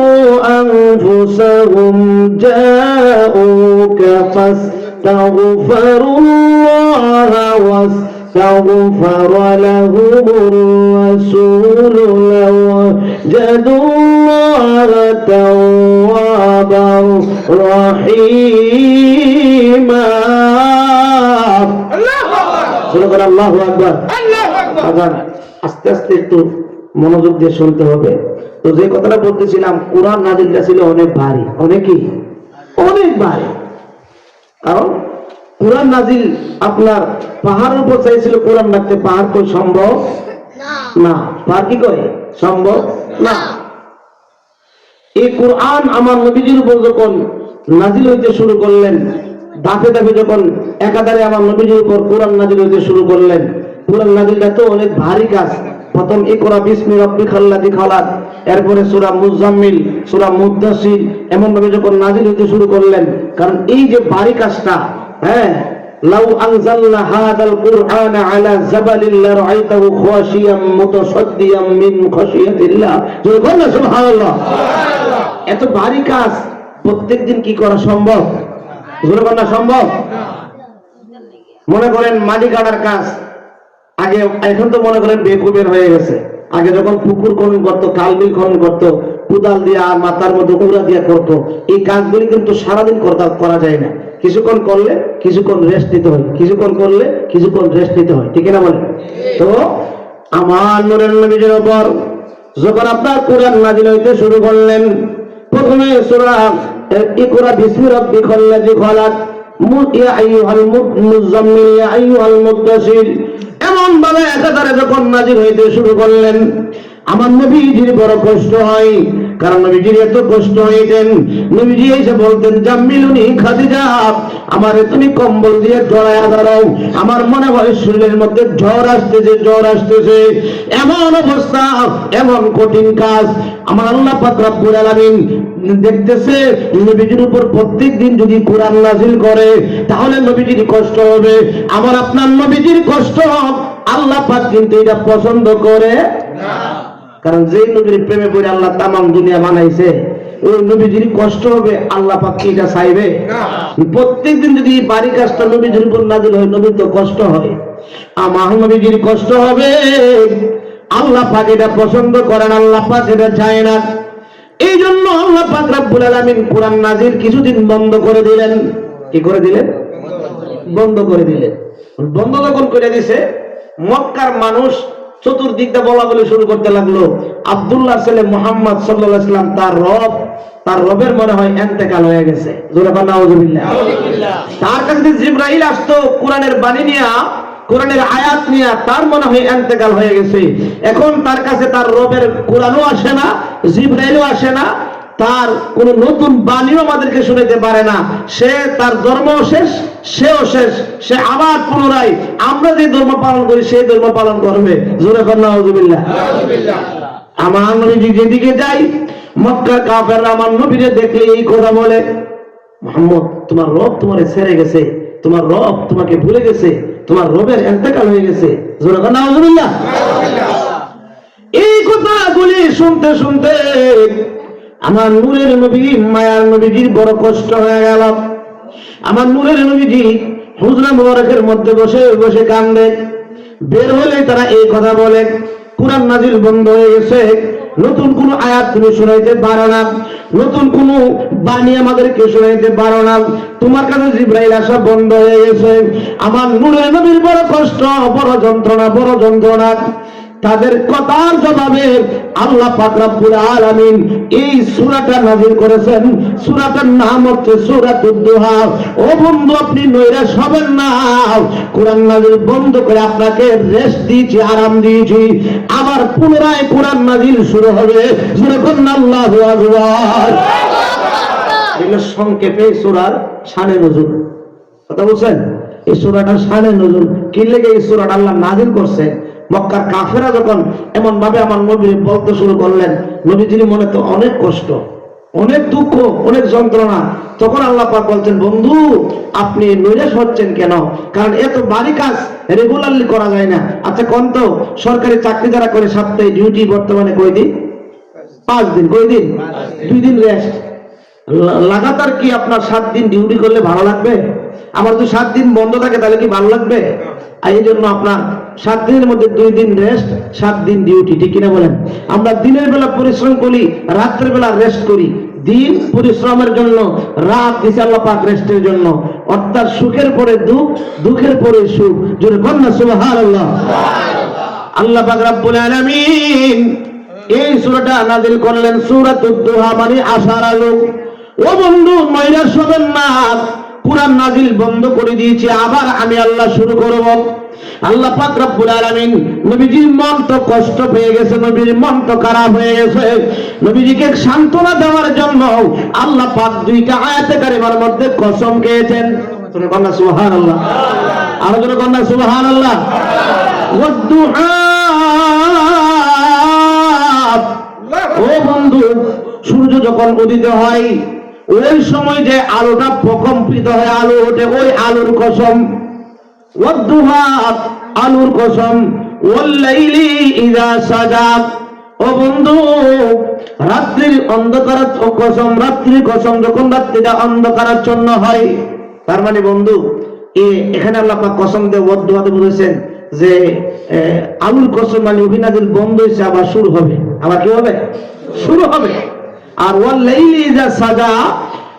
أنفسهم جاءوك فاستغفروا الله واستغفر لهم الرسول لوجدوا الله توابا رحيما. আল্লাহু আকবার। আস্তে আস্তে একটু মনোযোগ দিয়ে শুনতে হবে। তো যে কথাটা বলতেছিলাম, কোরআন নাযিলটা ছিল অনেক ভারী, অনেকই অনেক ভারী। কারণ কোরআন নাযিল আপনার পাহাড়ের উপর চাইছিল কোরআন রাখতে, পাহাড় কই সম্ভব না, পাহাড় কি কয় সম্ভব না। এই কোরআন আমার নবীজির উপর যখন নাযিল হইতে শুরু করলেন, ধাপে ধাপে যখন একাধারে আমার নবীজির উপর কোরআন নাযিল হইতে শুরু করলেন, কোরআন নাযিলটা তো অনেক ভারী কাজ। প্রথম ইকরা বিসমি রাব্বিকাল্লাযী খলাক, এরপরে সূরা মুজাম্মিল, সূরা মুদ্দাসির, এমন ভাবে যখন নাযিল হতে শুরু করলেন, কারণ এই যে ভারী কাজটা, লাউ আনজালনা হাদাল কুরআনা আলা জাবালিন লারাআইতাহু খাশিয়াম মুতাসাদ্দিয়াম মিন খাশিয়াতিল্লাহ। সুবহানাল্লাহ। এত ভারী কাজ প্রত্যেকদিন কি করা সম্ভব? জোরে বলা সম্ভব? মনে করেন মাটি কাটার কাজ, আগে, এখন তো মনে করেন বেকুবের হয়ে গেছে। আগে যখন পুকুর খনন করতো, খাল বিল খনন করতো, কোদাল দিয়া মাথার মধ্যে উড়া দিয়া করতো, এই কাজগুলি কিন্তু সারাদিন করা যায় না। কিছুক্ষণ করলে কিছুক্ষণ রেস্ট নিতে হয়, কিছুক্ষণ করলে কিছুক্ষণ রেস্ট নিতে হয়, ঠিক না বলে? তো আমার নূরের নবীর উপর যখন আপনার কোরআন নাযিল হইতে শুরু করলেন, প্রথমে সূরা ইকরা বিসমি রাব্বিকাল্লাযী খালাক, ইয়া আইয়ুহাল মুযাম্মিল, ইয়া আইয়ুহাল মুদ্দাসির, এমন ভাবে একাধারে যখন নাজিল হইতে শুরু করলেন, আমার নবীজির বড় কষ্ট হয়। কারণ নবীজির এত কষ্ট হইতেন, নবীজি এসে বলতেন, জাম্মিলুনি খাদিজা, আমারে তুমি কম্বল দিয়ে জড়ায়া দাঁড়াও, আমার মনে হয় শরীরের মধ্যে জ্বর আসতেছে, জ্বর আসতেছে। এমন অবস্থা, এমন কঠিন কাজ। আমার আল্লাহ পাক রব্বুল আলামিন দেখতেছে নবীজির উপর প্রত্যেক দিন যদি কোরআন নাজিল করে তাহলে নবীজির কষ্ট হবে। আমার আপনার নবীজির কষ্ট আল্লাহ পাক কিন্তু এটা পছন্দ করে না। কারণ যে নবীর প্রেমে পড়ে আল্লাহ তামাম দুনিয়া বানাইছে, ওই নবীজির কষ্ট হবে, আল্লাহ পাক কি এটা চাইবে? প্রত্যেকদিন যদি বাড়ি কাজটা নবীজির উপর নাজিল হয়, নবীর তো কষ্ট হয়, আমার নবীজির কষ্ট হবে। আল্লাহ পাক এটা পছন্দ করেন, আল্লাহ পাক এটা চায় না। এই জন্য আল্লাহ পাক রব্বুল আলামিন কোরআন নাজিল কিছুদিন বন্ধ করে দিলেন। কি করে দিলেন? বন্ধ করে দিলেন। বন্ধ যখন করে দিছে, মক্কার মানুষ চতুর্দিকটা বলা বলে শুরু করতে লাগলো, আব্দুল্লাহ ছেলে মুহাম্মদ সাল্লাল্লাহু আলাইহি ওয়াসাল্লাম তার রবের মনে হয় ইন্তেকাল হয়ে গেছে। জোরে বলেন নাউযুবিল্লাহ। তার কাছে জিবরাইল আসতো কোরআনের বাণী নিয়ে, কোরআনের আয়াত নিয়ে, তার মনে হয় ইন্তেকাল হয়ে গেছে। এখন তার কাছে তার রবের কোরআনও আসে না, জিবরাইলও আসে না, তার কোন নতুন বাণীও আমাদেরকে শুনাইতে পারে না। সে তার ধর্ম শেষ, সেও শেষ, সে আবার পুনরায় আমরা যে ধর্ম পালন করি সেই ধর্ম পালন করবে। জোরে বলেন নাউযুবিল্লাহ। আমার নবী যেদিকে যাই, মক্কার কাফেররা আমার নবীকে দেখলে এই কথা বলে, মুহাম্মদ তোমার রব তোমারে ছেড়ে গেছে, তোমার রব তোমাকে ভুলে গেছে, তোমার রবের ইন্তেকাল হয়ে গেছে। জোরে বলেন নাউযুবিল্লাহ। এই কথাগুলি শুনতে শুনতে আমার নূরের নবী, মায়ার নবীজির বড় কষ্ট হয়ে গেল। আমার নূরের নবীজি হুজরা মুবারকের মধ্যে বসে বসে কান্দে। বের হলে তারা এই কথা বলে, কুরআন নাজিল বন্ধ হয়ে গেছে, নতুন কোন আয়াত তুমি শোনাইতে পারো না, নতুন কোন বাণী আমাদেরকে শোনাইতে পারো না, তোমার কাছে জিবরাইল আসা বন্ধ হয়ে গেছে। আমার নূরের নবীর বড় কষ্ট, বড় যন্ত্রণা, বড় যন্ত্রণা। তাদের কথার জবাবে আল্লাহ পাক রব্বুল আলামিন এই সূরাটা নাযিল করেছেন। সূরাটার নাম হচ্ছে সূরাতুদ দুহা। ও বন্ধু, আপনি নৈরাশ হবেন না, কোরআন নাযিল বন্ধ করে আপনাকে রেস্ট দিয়েছি, আরাম দিয়েছি, আবার পুনরায় কোরআন নাযিল শুরু হবে। যখন আল্লাহু আকবার। এগুলো সংক্ষেপে সূরার শানে নজুল। কথা বলছেন, এই সূরাটার শানে নজুল কি লেগে এই সূরাটা আল্লাহ নাযিল করছে। মক্কার কাফেরা যখন এমন ভাবে আমার নবী বলতে শুরু করলেন, নবীজির মনে তো অনেক কষ্ট, অনেক দুঃখ, অনেক যন্ত্রণা। তখন আল্লাহ পাক বলছেন, বন্ধু আপনি নৈরাশ হচ্ছেন কেন? কারণ এত ভারী কাজ রেগুলারলি করা যায় না। আচ্ছা কোন তো সরকারি চাকরি যারা করে সপ্তাহে ডিউটি বর্তমানে কয়দিন? 5 দিন। কয়দিন? 2 দিন রেস্ট। লাগাতার কি আপনার 7 দিন ডিউটি করলে ভালো লাগবে? আমার যদি 7 দিন বন্ধ থাকে তাহলে কি ভালো লাগবে? এই জন্য আপনার 7 দিনের মধ্যে 2 দিন রেস্ট, 7 দিন ডিউটি। ঠিক কিনা বলেন? আমরা দিনের বেলা পরিশ্রম করি, রাত্রের বেলা রেস্ট করি। দিন পরিশ্রমের জন্য, রাত দিছে আল্লাহ পাক রেস্টের জন্য। অর্থাৎ সুখের পরে দুঃখ, দুঃখের পরে সুখ। জোরে বলেন না সুবহানাল্লাহ। আল্লাহ পাক রব্বুল আলামিন এই সূরাটা নাযিল করলেন, সূরাতুদ দুহা, মানে আশার আলো। ও বন্ধু নৈরাশ হবেন না, কোরআন নাযিল বন্ধ করে দিয়েছি, আবার আমি আল্লাহ শুরু করব। আল্লাহ পাক রব্বুল আলামিন নবীজির মন তো কষ্ট পেয়ে গেছে, নবীর মন তো খারাপ হয়ে গেছে। নবীজিকে সান্ত্বনা দেওয়ার জন্য আল্লাহ পাক 2টা আয়াতে কারিমার মধ্যে কসম খেয়েছেন। তোমরা বলনা সুবহানাল্লাহ। আর জোরে বলনা সুবহানাল্লাহ। ওয়াদ-দুহা। ও বন্ধু, সূর্য যখন উদিত হয় ওই সময় যে আলোটা প্রকম্পিত হয়, আলো ওঠে, ওই আলোর কসম। ওয়াদ-দুহা, আলোর কসম। ওয়াল-লাইলি ইযা সাজা। ও বন্ধু, রাত্রির অন্ধকারের কসম, রাত্রির কসম, যখন রাত্রিটা অন্ধকারাচ্ছন্ন হয়। তার মানে বন্ধু এখানে আল্লাহ পাক কসম দিয়ে ওয়াদ-দুহাতে বলেছেন যে আলোর কসম, মানে অভিনাজিল বন্ধ হয়েছে, আবার শুরু হবে। আবার কি হবে? শুরু হবে। আর ওয়াল-লাইলি ইযা সাজা,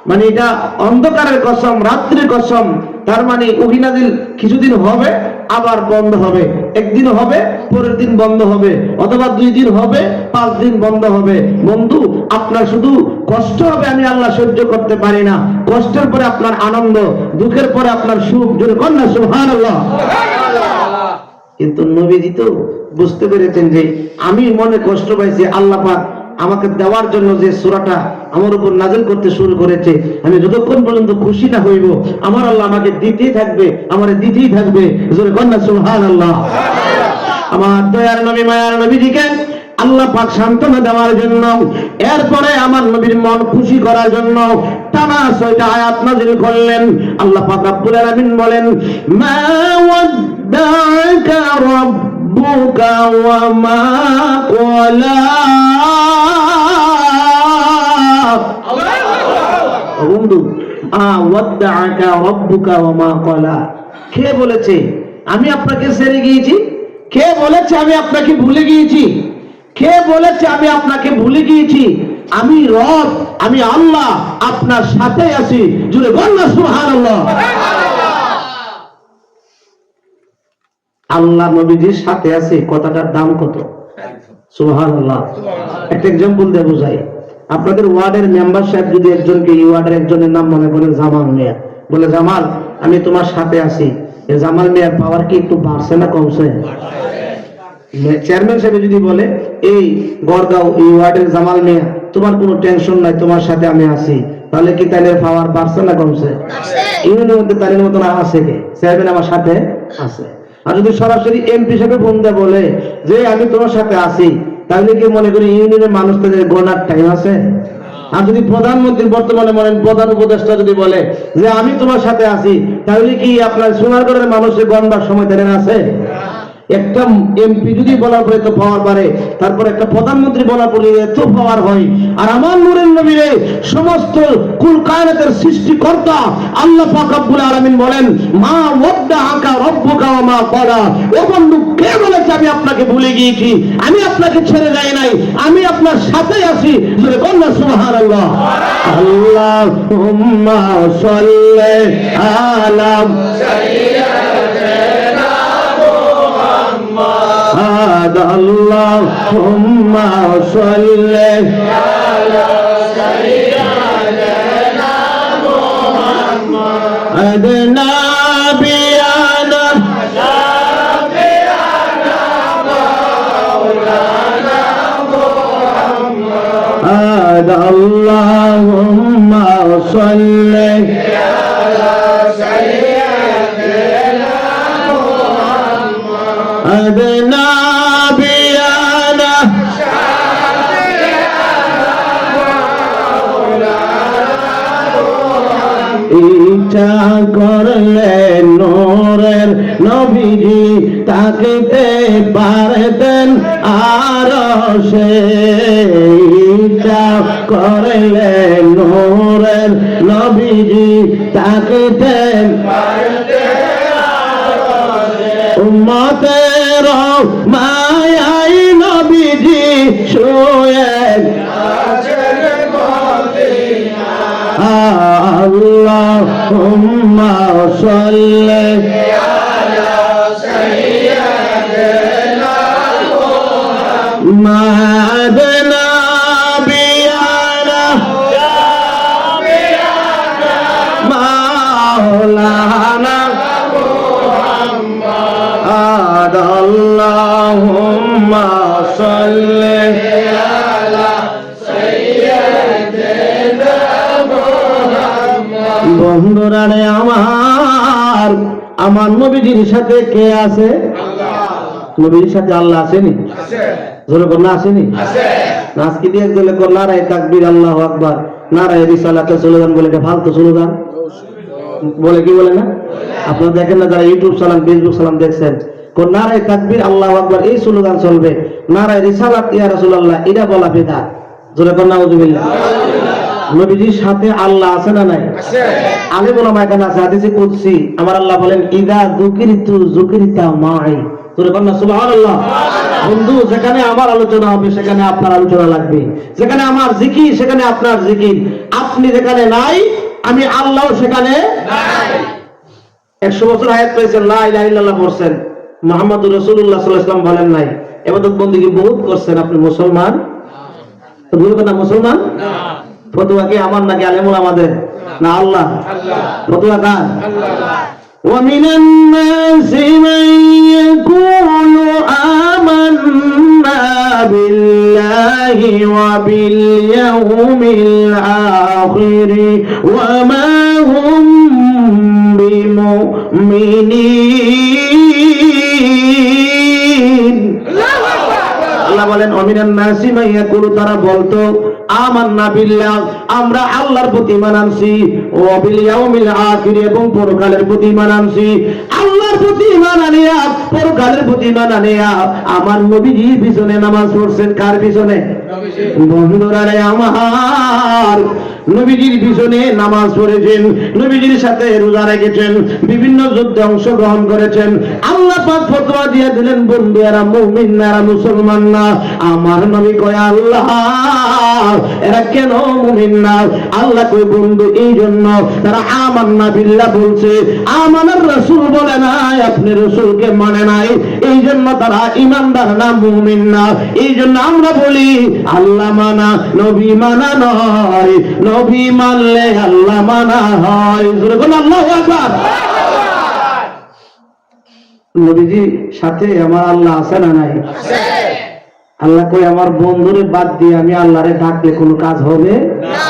মানে এটা অন্ধকারের কসম, রাত্রির কসম। তার মানে ওহিনাজিল কিছুদিন হবে, আবার বন্ধ হবে, একদিন হবে, পরের দিন বন্ধ হবে, অথবা 2 দিন হবে, 5 দিন বন্ধ হবে। বন্ধু, আপনার শুধু কষ্ট হবে, আমি আল্লাহ সহ্য করতে পারি না। কষ্টের পরে আপনার আনন্দ, দুঃখের পরে আপনার সুখ। জোরে কন্যা সুবহানাল্লাহ। কিন্তু নবীজি তো বুঝতে পেরেছেন যে আমি মনে কষ্ট পাইছি, আল্লাহ পাক আমাকে দেওয়ার জন্য যে সূরাটা আমার উপর নাযিল করতে শুরু করেছে, আমি যতক্ষণ পর্যন্ত খুশি না হইব, আমার আল্লাহ আমাকে দিতেই থাকবে, আমারে দিতেই থাকবে। জোরে কন্যা সুবহানাল্লাহ। আমার দয়ার নবী, মায়ার নবীজিকে আল্লাহ পাক সান্ত্বনা দেওয়ার জন্য, এরপরে আমার নবীর মন খুশি করার জন্য টানা 6টা আয়াত নাযিল করলেন। আল্লাহ পাক রব্বুল আলামিন বলেন, মা ওয়াদ্দাকা রাব্বুকা ওয়া মা ক্বালা। বন্ধু, ওয়াদ্দাকা রাব্বুকা ওয়া মা ক্বালা, কে বলেছে আমি আপনাকে ছেড়ে গিয়েছি? কে বলেছে আমি আপনাকে ভুলে গিয়েছি? কে বলেছে আমি আপনাকে ভুলে গিয়েছি? আমি রব, আমি আল্লাহ আপনার সাথে আছি। জুড়ে বলনা সুবহানাল্লাহ। আল্লাহ নবীজির সাথে আছে, কথাটার দাম কত? সুবহানাল্লাহ। একটা এক্সাম্পল দিয়ে বোঝাই। আপনাদের ওয়ার্ডের মেম্বার সাহেব যদি একজনকে, এই ওয়ার্ডের একজনের নাম মনে করেন জামাল মিয়া, বলে জামাল আমি তোমার সাথে আছি, জামাল মিয়ার পাওয়ার কি একটু বাড়ছে না কমছে? চেয়ারম্যান সাহেব যদি বলে, এই গড়গাঁও এই ওয়ার্ডের জামাল মিয়া তোমার কোনো টেনশন নাই, তোমার সাথে আমি আছি, তাহলে কি তাইলে পাওয়ার বাড়ছে না কমছে? ইউনিয়নের মধ্যে তাইলের মতন আছে কে? চেয়ারম্যান আমার সাথে আছে। আর যদি সরাসরি এমপি সাহেব ফোন দিয়ে বলে যে আমি তোমার সাথে আছি, তাহলে কি মনে করি ইউনিয়নের মানুষ তাদের গোনার টাইম আছে? আর যদি প্রধানমন্ত্রী, বর্তমানে মনে প্রধান উপদেষ্টা যদি বলে যে আমি তোমার সাথে আছি, তাহলে কি আপনার সোনারগড়ের মানুষের গণবার সময় তাদের আছে? একটা এমপি যদি বলার পরে তো পাওয়ার বাড়ে, তারপর একটা প্রধানমন্ত্রী বলার পরে এত পাওয়ার হয়। আর আমার নূরের নবীরে সমস্ত কুল কায়নাতের সৃষ্টিকর্তা আল্লাহ পাক রব্বুল আলামিন বলেন, মা ওয়াদ্দাআকা রাব্বুকা ওয়া মা ক্বালা। ও বন্ধু, কে বলেছে আমি আপনাকে ভুলে গিয়েছি? আমি আপনাকে ছেড়ে যাই নাই, আমি আপনার সাথে আছি। জোরে বলনা সুবহানাল্লাহ। আল্লাহুম্মা সাল্লি আলা সাইয়্যিদিনা আল্লাহুম্মা সাল্লি আলা সাইয়্যিদিনা মুহাম্মদ নাবিয়ানা শাফিয়ানা মাওলানা মুহাম্মদ। আল্লাহুম্মা সাল্লি আলা সাইয়্যিদিনা মুহাম্মদ নাবিয়ানা শাফিয়ানা মাওলানা। ইচ্ছা করলে নূরের নবীজি তাকিতে পারতেন আরশে। ইচ্ছা করলে নূরের নবীজি তাকিতেন পারতেন আরশে। উম্মতের মায়াই নবীজি শুয়ে আছেন মদিনায়। আল্লাহুম্মা সাল্লি আলা সাইয়্যিদিনা মুহাম্মদ নাবিয়ানা শাফিয়ানা মাওলানা মুহাম্মদ। আল্লাহুম্মা সাল্লি আলা সাইয়্যিদিনা মুহাম্মদ। বন্ধুরা রে আমার, আমার নবীজির সাথে কে আছে? নবীজির সাথে আল্লাহ আসেনি? জোরে বল না, আসেনি? আজকে দিয়ে একদলে কর নারায়ে তাকবীর, আল্লাহু আকবার, নারায়ে রিসালাতে স্লোগান বলে, এটা ফালতু স্লোগান বলে, কি বলে না? আপনারা দেখেন না, যারা ইউটিউব চালান, ফেসবুক চালান, দেখছেন কোন নারায়ে তাকবীর, আল্লাহু আকবার এই স্লোগান চলবে, নারায়ে রিসালাত ইয়া রাসূলুল্লাহ এটা বলা বিদআত। জোরে বল নাউযুবিল্লাহ। নবীজির সাথে আল্লাহ আছে না নাই? আছে। আলেম ওলামা এখানে আছে, হাদিসে কুদসি আমার আল্লাহ বলেন, ইদা যুকিরতু যুকিরতা মাই। জোরে বল না সুবহানাল্লাহ। বন্ধু, যেখানে আমার আলোচনা হবে সেখানে আপনার আলোচনা লাগবে, যেখানে আমার জিকির সেখানে আপনার জিকির। আপনি যেখানে নাই, আমি আল্লাহ সেখানে নাই। 100 বছর হায়াত পেয়েছেন, লা ইলাহা ইল্লাল্লাহ পড়ছেন, মুহাম্মাদুর রাসূলুল্লাহ সাল্লাল্লাহু আলাইহি ওয়াসাল্লাম বলেন নাই, ইবাদত বندگی বহুত করছেন, আপনি মুসলমান? তো বলবেন না মুসলমান? না। ফতোয়া কি আমার নাকি আলেমুল আমাদের? না, আল্লাহ। ফতোয়া কার? আল্লাহ। ومن الناس من يقول آمنا بالله وباليوم الآخر وما هم بمؤمنين। আল্লাহ বলেন অমিনান নাসি মান ইয়াকুলু, তারা বলতো আমান্না বিল্লাহ, আমরা আল্লাহর প্রতি ঈমান আনছি, ওয়া বিল ইয়াউমিল আখির, এবং পরকালের প্রতি ঈমান আনছি। আল্লাহর প্রতি ঈমান আনিয়া পরকালের প্রতি ঈমান আনিয়া আমার নবীজির পিছনে নামাজ পড়ছেন। কার পিছনে? বন্ধুরা রে আমার, নবীজির পিছনে নামাজ পড়েছেন, নবীজির সাথে রোজা রেখেছেন, বিভিন্ন যুদ্ধে অংশগ্রহণ করেছেন। আল্লাহ পাক ফতোয়া দিয়ে দিলেন, বন্ধু এরা মুমিন না, এরা মুসলমান না। আমার নবী কয় আল্লাহ এরা কেন মুমিন না? আল্লাহ কই বন্ধু এই জন্য তারা আমান্না বিল্লাহ বলছে, আমানার রাসূল বলে নাই, আপনি রাসূলকে মানে নাই, এই জন্য তারা ঈমানদার না, মুমিন না। এই জন্য আমরা বলি আল্লাহ মানা নবী মানা নয়, নবী মানলে আল্লাহ মানা হয়। জোরে বলুন আল্লাহু আকবার। নবীজি সাথে আমার আল্লাহ আছে না নাই? আছে। আল্লাহ কই আমার বন্ধুরে বাদ দিয়ে আমি আল্লাহরে ডাকলে কোনো কাজ হবে না।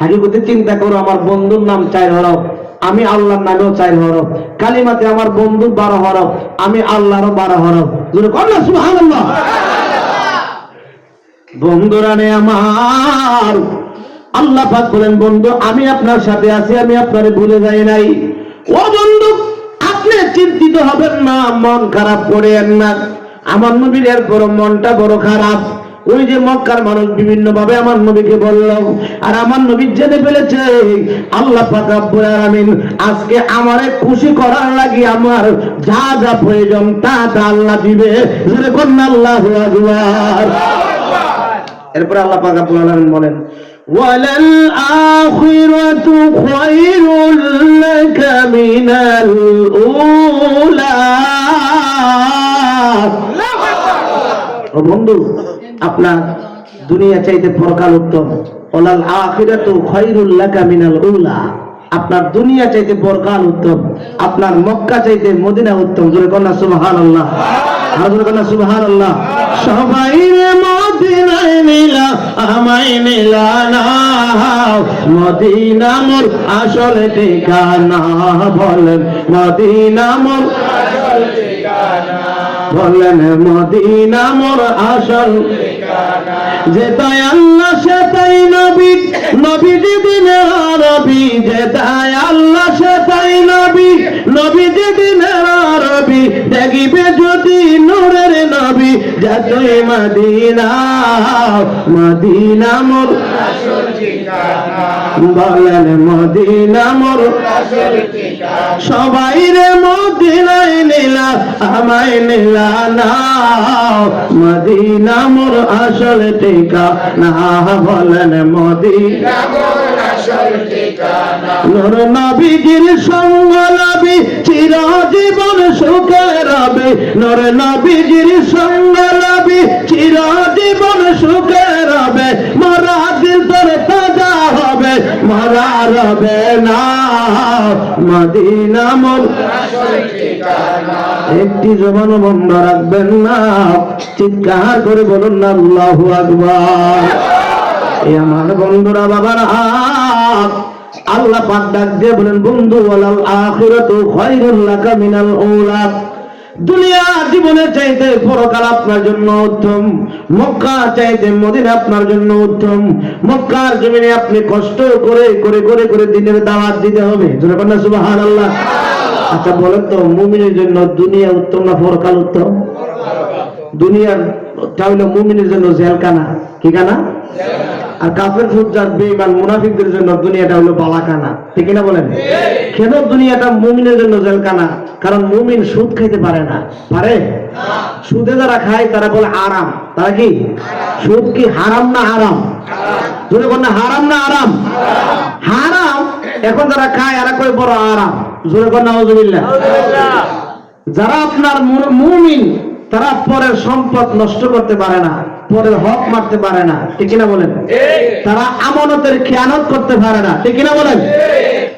হাকিকতে চিন্তা করো, আমার বন্ধুর নাম 4 হরফ, আমি আল্লাহর নামেও 4 হরফ, কালিমাতে আমার বন্ধু 12 হরফ, আমি আল্লাহরও 12 হরফ। জোরে বলুন সুবহানাল্লাহ। বন্ধুরা নে আমার, আল্লাহ পাক বলেন বন্ধু আমি আপনার সাথে আছি, আমি আপনারে ভুলে যাই নাই। ও বন্ধু আপনি চিন্তিত হবেন না, মন খারাপ করেন না। আমার নবীর এরপর মনটা বড় খারাপ। ওই যে মক্কার মানুষ বিভিন্ন ভাবে আমার নবীকে বলল, আর আমার নবী জেনে ফেলেছে আল্লাহ পাক রব্বুল আলামিন আজকে আমারে খুশি করার লাগি আমার যা যা প্রয়োজন তা তা আল্লাহ দিবে। জোরে বলুন আল্লাহু আকবার। এরপর আল্লাহ পাক রব্বুল আলামিন বলেন ওয়ালাল আখিরাতু খায়রুল লাকা মিনাল উলা। ও বন্ধু আপনার দুনিয়া চাইতে পরকাল উত্তম। ওয়ালাল আখিরাতু খায়রুল লাকা মিনাল উলা, আপনার দুনিয়া চাইতে পরকাল উত্তম, আপনার মক্কা চাইতে মদিনা উত্তম। জোরে বলুন সুবহানাল্লাহ। জোরে বলুন সুবহানাল্লাহ। সবাই মদিনায় মিলা আমায় মিলা না, মদিনা মোর আসল ঠিকানা। বলেন মদিনা মোর আসল ঠিকানা, বলেন মদিনা মোর আসল ঠিকানা। যেটাই আল্লাহ সেটাই নবী, নবী যেদিন আরবি, যেটাই আল্লাহ সেটাই নবী, নবী যেদিন আরবি। দেখিবে যদি নূরের নবী যতই মদিনা, মদিনা মোর আসল ঠিকানা। বলেন মদিনা মোর আসল ঠিকানা। সবাই রে মদিনায় নিলা আমায় নিলা না, মদিনা মোর আসল ঠিকানা। বলেন মদিনা মোর আসল ঠিকানা। নূর নবীজির সঙ্গ লবি চিরজীবন সুখে রবে, নূর নবীজির সঙ্গ লবি চিরজীবন সুখে রবে। মরা দিল তোর তাজা হবে, মরা রবে না, মদিনা মোর আসল ঠিকানা। একটি জবান বন্ধ রাখবেন না, চিৎকার করে বলুন না আল্লাহু আকবার। এই আমার বন্ধুরা বাবার হাত আল্লাহ পাক ডাক দিয়ে বলেন বন্ধু ওয়ালাল আখিরাতু খায়রুল লাকা মিনাল উলা। দুনিয়া জীবনের চাইতে পরকাল আপনার জন্য উত্তম, মক্কা চাইতে মদিনা আপনার জন্য উত্তম। মক্কার জমিনে আপনি কষ্ট করে করে করে করে দিনের দাওয়াত দিতে হবে। জোরে বলেন সুবহানাল্লাহ। আচ্ছা বলেন তো মুমিনের জন্য দুনিয়া উত্তম না পরকাল উত্তম? দুনিয়াটা হলো মুমিনের জন্য জেলখানা। কি খানা? আর কাফের ফুজ্জার বেঈমান মুনাফিকদের জন্য দুনিয়াটা হলো বালাখানা। ঠিক না বলেন? কেন দুনিয়াটা মুমিনের জন্য জেলখানা? কারণ মুমিন সুদ খাইতে পারে না। পারে? সুদে যারা খায় তারা বলে আরাম। তারা কি? সুদ কি হারাম না আরাম? জোরে বলেন হারাম না আরাম? হারাম এখন যারা খায় এরা কই বড় আরাম, জোরে কর নাউজুবিল্লাহ। যারা আপনার মুমিন তারা পরের সম্পদ নষ্ট করতে পারে না, পরের হক মারতে পারে না, ঠিক কিনা বলেন? তারা আমানতের খেয়ানত করতে পারে না, ঠিক কিনা বলেন?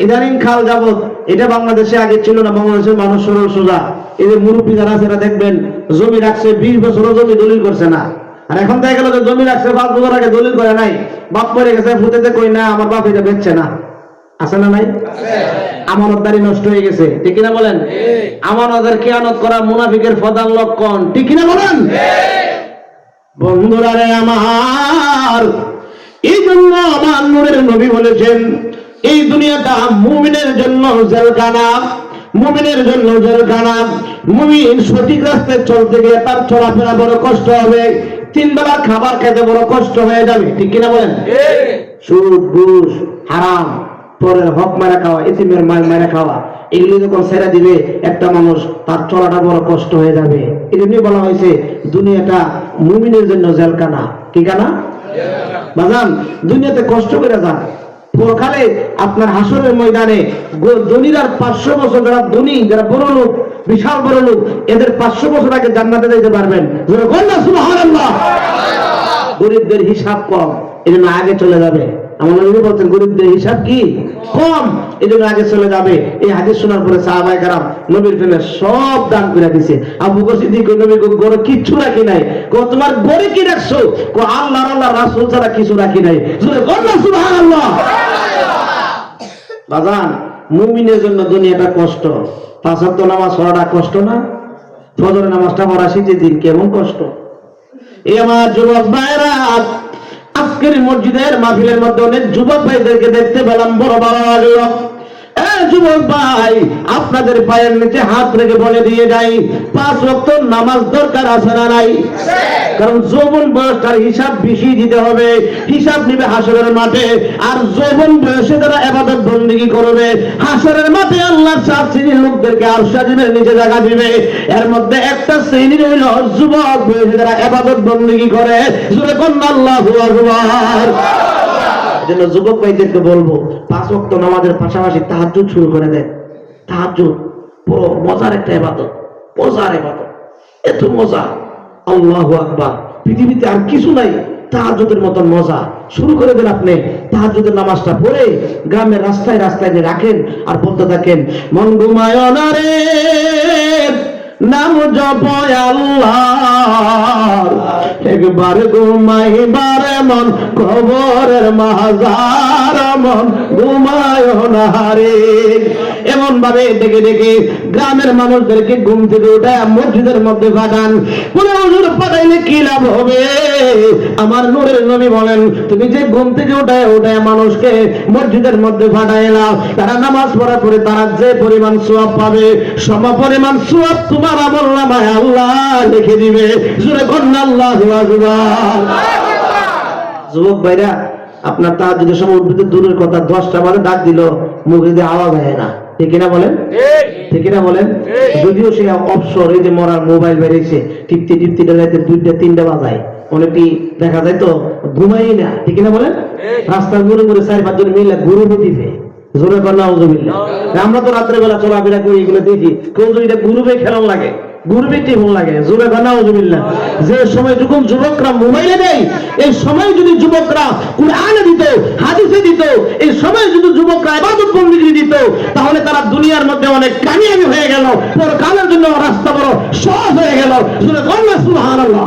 ইদানিং খাল যাবত, এটা বাংলাদেশে আগে ছিল না, বাংলাদেশের মানুষ সরল সোজা। এই যে মুরব্বী যারা আছে এরা দেখবেন জমি রাখছে 20 বছরও জমি দলিল করছে না। আর এখন দেখা গেল যে জমি রাখছে 5 বছর আগে দলিল করে নাই, বাপ পড়ে গেছে, ফুটেতে কই না আমার বাপ এটা বেচছে না, আছে না নাই? আমানতদারি নষ্ট হয়ে গেছে, ঠিক কিনা বলেন? আমানতের খেয়ানত করা মুনাফিকের প্রধান লক্ষণ, ঠিক কিনা বলেন? বন্ধুরা রে আমার, এই জন্য আমার নূরের নবী বলেছেন এই দুনিয়াটা মুমিনের জন্য জেলখানা, মুমিনের জন্য জেলখানা। মুমিন সঠিক রাস্তায় চলতে গিয়ে তার চলাফেরা বড় কষ্ট হবে, 3 বেলা খাবার খেতে বড় কষ্ট হয়ে যাবে, ঠিক কিনা বলেন? সুদ, ঘুষ, হারাম, পরের হক মারা খাওয়া, এতিমের মাল মারা খাওয়া, এগুলি যখন ছেড়ে দিবে একটা মানুষ, তার চলাটা বড় কষ্ট হয়ে যাবে। এই জন্যই বলা হয়েছে দুনিয়াটা মুমিনের জন্য জেলখানা। কি খানা? বাজান, দুনিয়াতে কষ্ট করে যান, পরকালে আপনার হাসরের ময়দানে ধনীর আর 500 বছর, যারা ধনী, যারা বড় লোক, বিশাল বড় লোক, এদের 500 বছর আগে জান্নাতে যেতে পারবেন। সুবহানাল্লাহ। গরিবদের হিসাব কম, এই জন্য আগে চলে যাবে। আমার নবী বলতেন গরিবদের হিসাব কি কম, এই জন্য আগে চলে যাবে। এই হাদিস শোনার পরে সাহাবায়ে কেরাম নবীর প্রেমে সব দান করে দিছে। আবু বকর সিদ্দিক নবী গরে কিচ্ছু রাখি নাই, তোমার গরে কি রাখছো? আল্লাহ আল্লাহ রাসূল ছাড়া কিছু রাখি নাই। সুবহানাল্লাহ। বাজান, মুমিনের জন্য দুনিয়াটা কষ্ট। 5 ওয়াক্ত নামাজ পড়াটা কষ্ট না? ফজরের নামাজটা পড়া শীতের দিন কেমন কষ্ট। এই আমার যুবক ভাইরা, আজকের মসজিদের মাহফিলের মধ্যে অনেক যুবক ভাইদেরকে দেখতে পেলাম, বড় বড় যুবক। যুবক ভাই, আপনাদের পায়ের নিচে হাত রেখে বলে দিয়ে যাই, 5 ওয়াক্ত নামাজ দরকার আছে না নাই? কারণ যৌবন বয়সটার হিসাব বেশি দিতে হবে, হিসাব নিবে হাসরের মাঠে। আর যৌবন বয়সে যারা ইবাদত বندگی করবে, হাসরের মাঠে আল্লাহর 4 শ্রেণীর লোকদেরকে আরশ আজিমের নিচে জায়গা দিবে। এর মধ্যে একটা শ্রেণী হইল যুবক বয়সে যারা ইবাদত বندگی করে। জোরে কোন আল্লাহু আকবার। জন্য যুবক ভাইদেরকে বলবো, 5 ওয়াক্ত নামাজের পাশাপাশি তাহাজ্জুদ শুরু করে দেন। তাহাজ্জুদ বড় মজার একটা ইবাদত, মজার ইবাদত, এত মজা, আল্লাহু আকবার। পৃথিবীতে আর কিছু নাই তাহাজ্জুদের মতন মজা। শুরু করে দেন আপনি তাহাজ্জুদের নামাজটা পড়ে গ্রামের রাস্তায় রাস্তায় যে রাখেন আর বলতে থাকেন, মন ঘুমায় না রে, নাম জপ আল্লাহর, একবার ঘুমাইবার মন কবরের মাজার, মন ঘুমায় না রে। এমন ভাবে ডেকে ডেকে গ্রামের মানুষদেরকে ঘুম থেকে উঠায় মসজিদের মধ্যে পাঠান। বলে হুজুর পাঠাইলে কি লাভ হবে? আমার নূরের নবী বলেন, তুমি যে ঘুম থেকে উঠায় উঠায় মানুষকে মসজিদের মধ্যে পাঠাইলা, তারা নামাজ পড়ার পরে তারা যে পরিমাণ সওয়াব পাবে, সম পরিমাণ সওয়াব তোমার আমলনামায় আল্লাহ লিখে দিবে। জোরে বলেন আল্লাহু আকবার। যুবক ভাইরা, আপনার তাহাজ্জুদের সময় উঠতে দূরের কথা, 10টা বাজে ডাক দিল, মুখে দিয়ে আওয়াজ হয় না, ঠিক কিনা বলেন? ঠিক কিনা বলেন? যদিও সে অবসর, এই যে মরার মোবাইল বেরিয়েছে, টিপতে টিপতে রাতে 2টা 3টা বাজায়, অনেকটি দেখা যায় তো ঘুমাই না, ঠিক কিনা বলেন? রাস্তার ঘুরে ঘুরে 4-5 জন মিলে ঘুরে দিবে। জোরে কর নাউজুবিল্লাহ। আমরা তো রাত্রে বেলা চলাফেরা করি, এগুলো দেখি, কেউ যদি এটা গ্রুপে খেলাম লাগে, গ্রুপে টিম লাগে। জোরে কর নাউজুবিল্লাহ। যে সময় যখন যুবকরা মোবাইলে দেয়, এই সময় যদি যুবকরা কুরআনে দিত, হাদিসে দিত, এই সময় যদি যুবকরা ইবাদত বندگی দিত, তাহলে তারা দুনিয়ার মধ্যে অনেক কামিয়াবি হয়ে গেল, পরকালের জন্য রাস্তা বড় সহজ হয়ে গেল। জোরে বল না সুবহানাল্লাহ।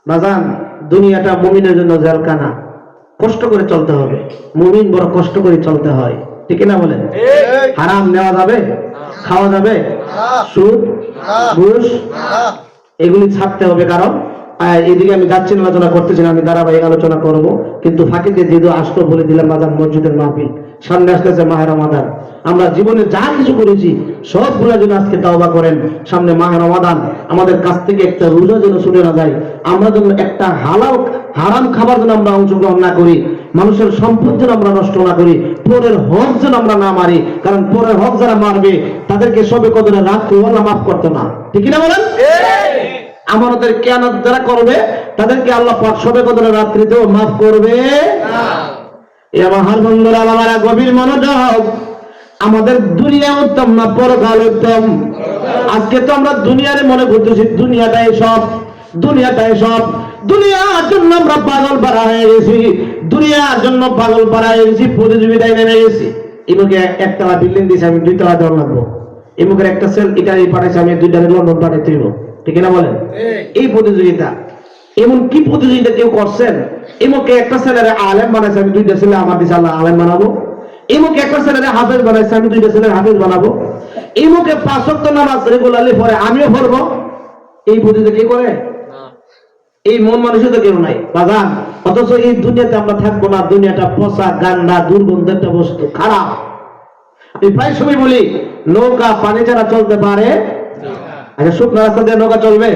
বাজান, দুনিয়াটা মুমিনের জন্য জেলখানা, কষ্ট করে চলতে হবে। মুমিন বড় কষ্ট করে চলতে হয়, ঠিক না বলেন? হারাম নেওয়া যাবে, খাওয়া যাবে, সুদ, ঘুষ, এগুলি ছাড়তে হবে। কারণ এদিকে আমি যাচ্ছি আলোচনা করতেছি না, আমি ধারাবাহিক আলোচনা করব, কিন্তু ফাঁকিতে যেহেতু আসতো বলে দিলাম, বাজান মসজিদের মাহফিল সামনে আসতেছে, মাহে রমাদান। আমরা জীবনে যা কিছু করেছি সবগুলো যেন আজকে তাওবা করেন। সামনে মাহে রমাদান, আমাদের কাছ থেকে একটা রোজা যেন ছুটে না যায়, আমরা যেন একটা হালাল হারাম খাবার যেন আমরা অংশগ্রহণ না করি, মানুষের সম্পদ যেন আমরা নষ্ট না করি, পরের হক যেন আমরা না মারি। কারণ পরের হক যারা মারবে তাদেরকে সবে কদরে রাত আল্লাহ মাফ করতো না, ঠিক না বলেন? আমাদের কিয়ামত যারা করবে তাদেরকে আল্লাহ পাক সবে কদরের রাত্রিতেও মাফ করবে না। এ আমার বন্ধুরা বাবারা গভীর মনোযোগ। আমাদের দুনিয়া উত্তম না পরকাল উত্তম? আজকে তো আমরা দুনিয়ারে মনে করতেছি দুনিয়াটাই সব, দুনিয়াটাই সব। দুনিয়ার জন্য আমরা পাগল পারা হয়ে গেছি, দুনিয়ার জন্য পাগল পারা হয়ে গেছি, প্রতিযোগিতায় নেমে গেছি। এমুকে একতলা বিল্ডিং দিয়েছে, আমি 2 তলা দেওয়া লাগবো। এমুকের একটা সেল ইটালি পাঠাইছে, আমি 2টা লন্ডন পাঠাইতে হইব। ঠিক না বলেন? এই প্রতিযোগিতা। এমন কি প্রতিযোগিতা কেউ করছেন? এমুকে একটা ছেলেরে আলেম বানাইছে, আমি 2টা ছেলে আমার দিছে আল্লাহ আলেম বানাবো। এমুকে একটা ছেলেরে হাফেজ বানাইছে, আমি 2টা ছেলের হাফেজ বানাবো। এমুকে 5 ওয়াক্ত নামাজ রেগুলারলি পড়ে, আমিও পড়বো। এই প্রতিযোগিতা কে করে? এই মন মানুষের তো কেউ নাই বাজান। অথচ এই দুনিয়াতে আমরা থাকবো না। দুনিয়াটা পচা, গান্ডা, দুর্গন্ধ একটা বস্তু, খারাপ। আমি প্রায় সময় বলি, নৌকা পানি ছাড়া চলতে পারে? আচ্ছা, শুকনো রাস্তা দিয়ে নৌকা চলবে?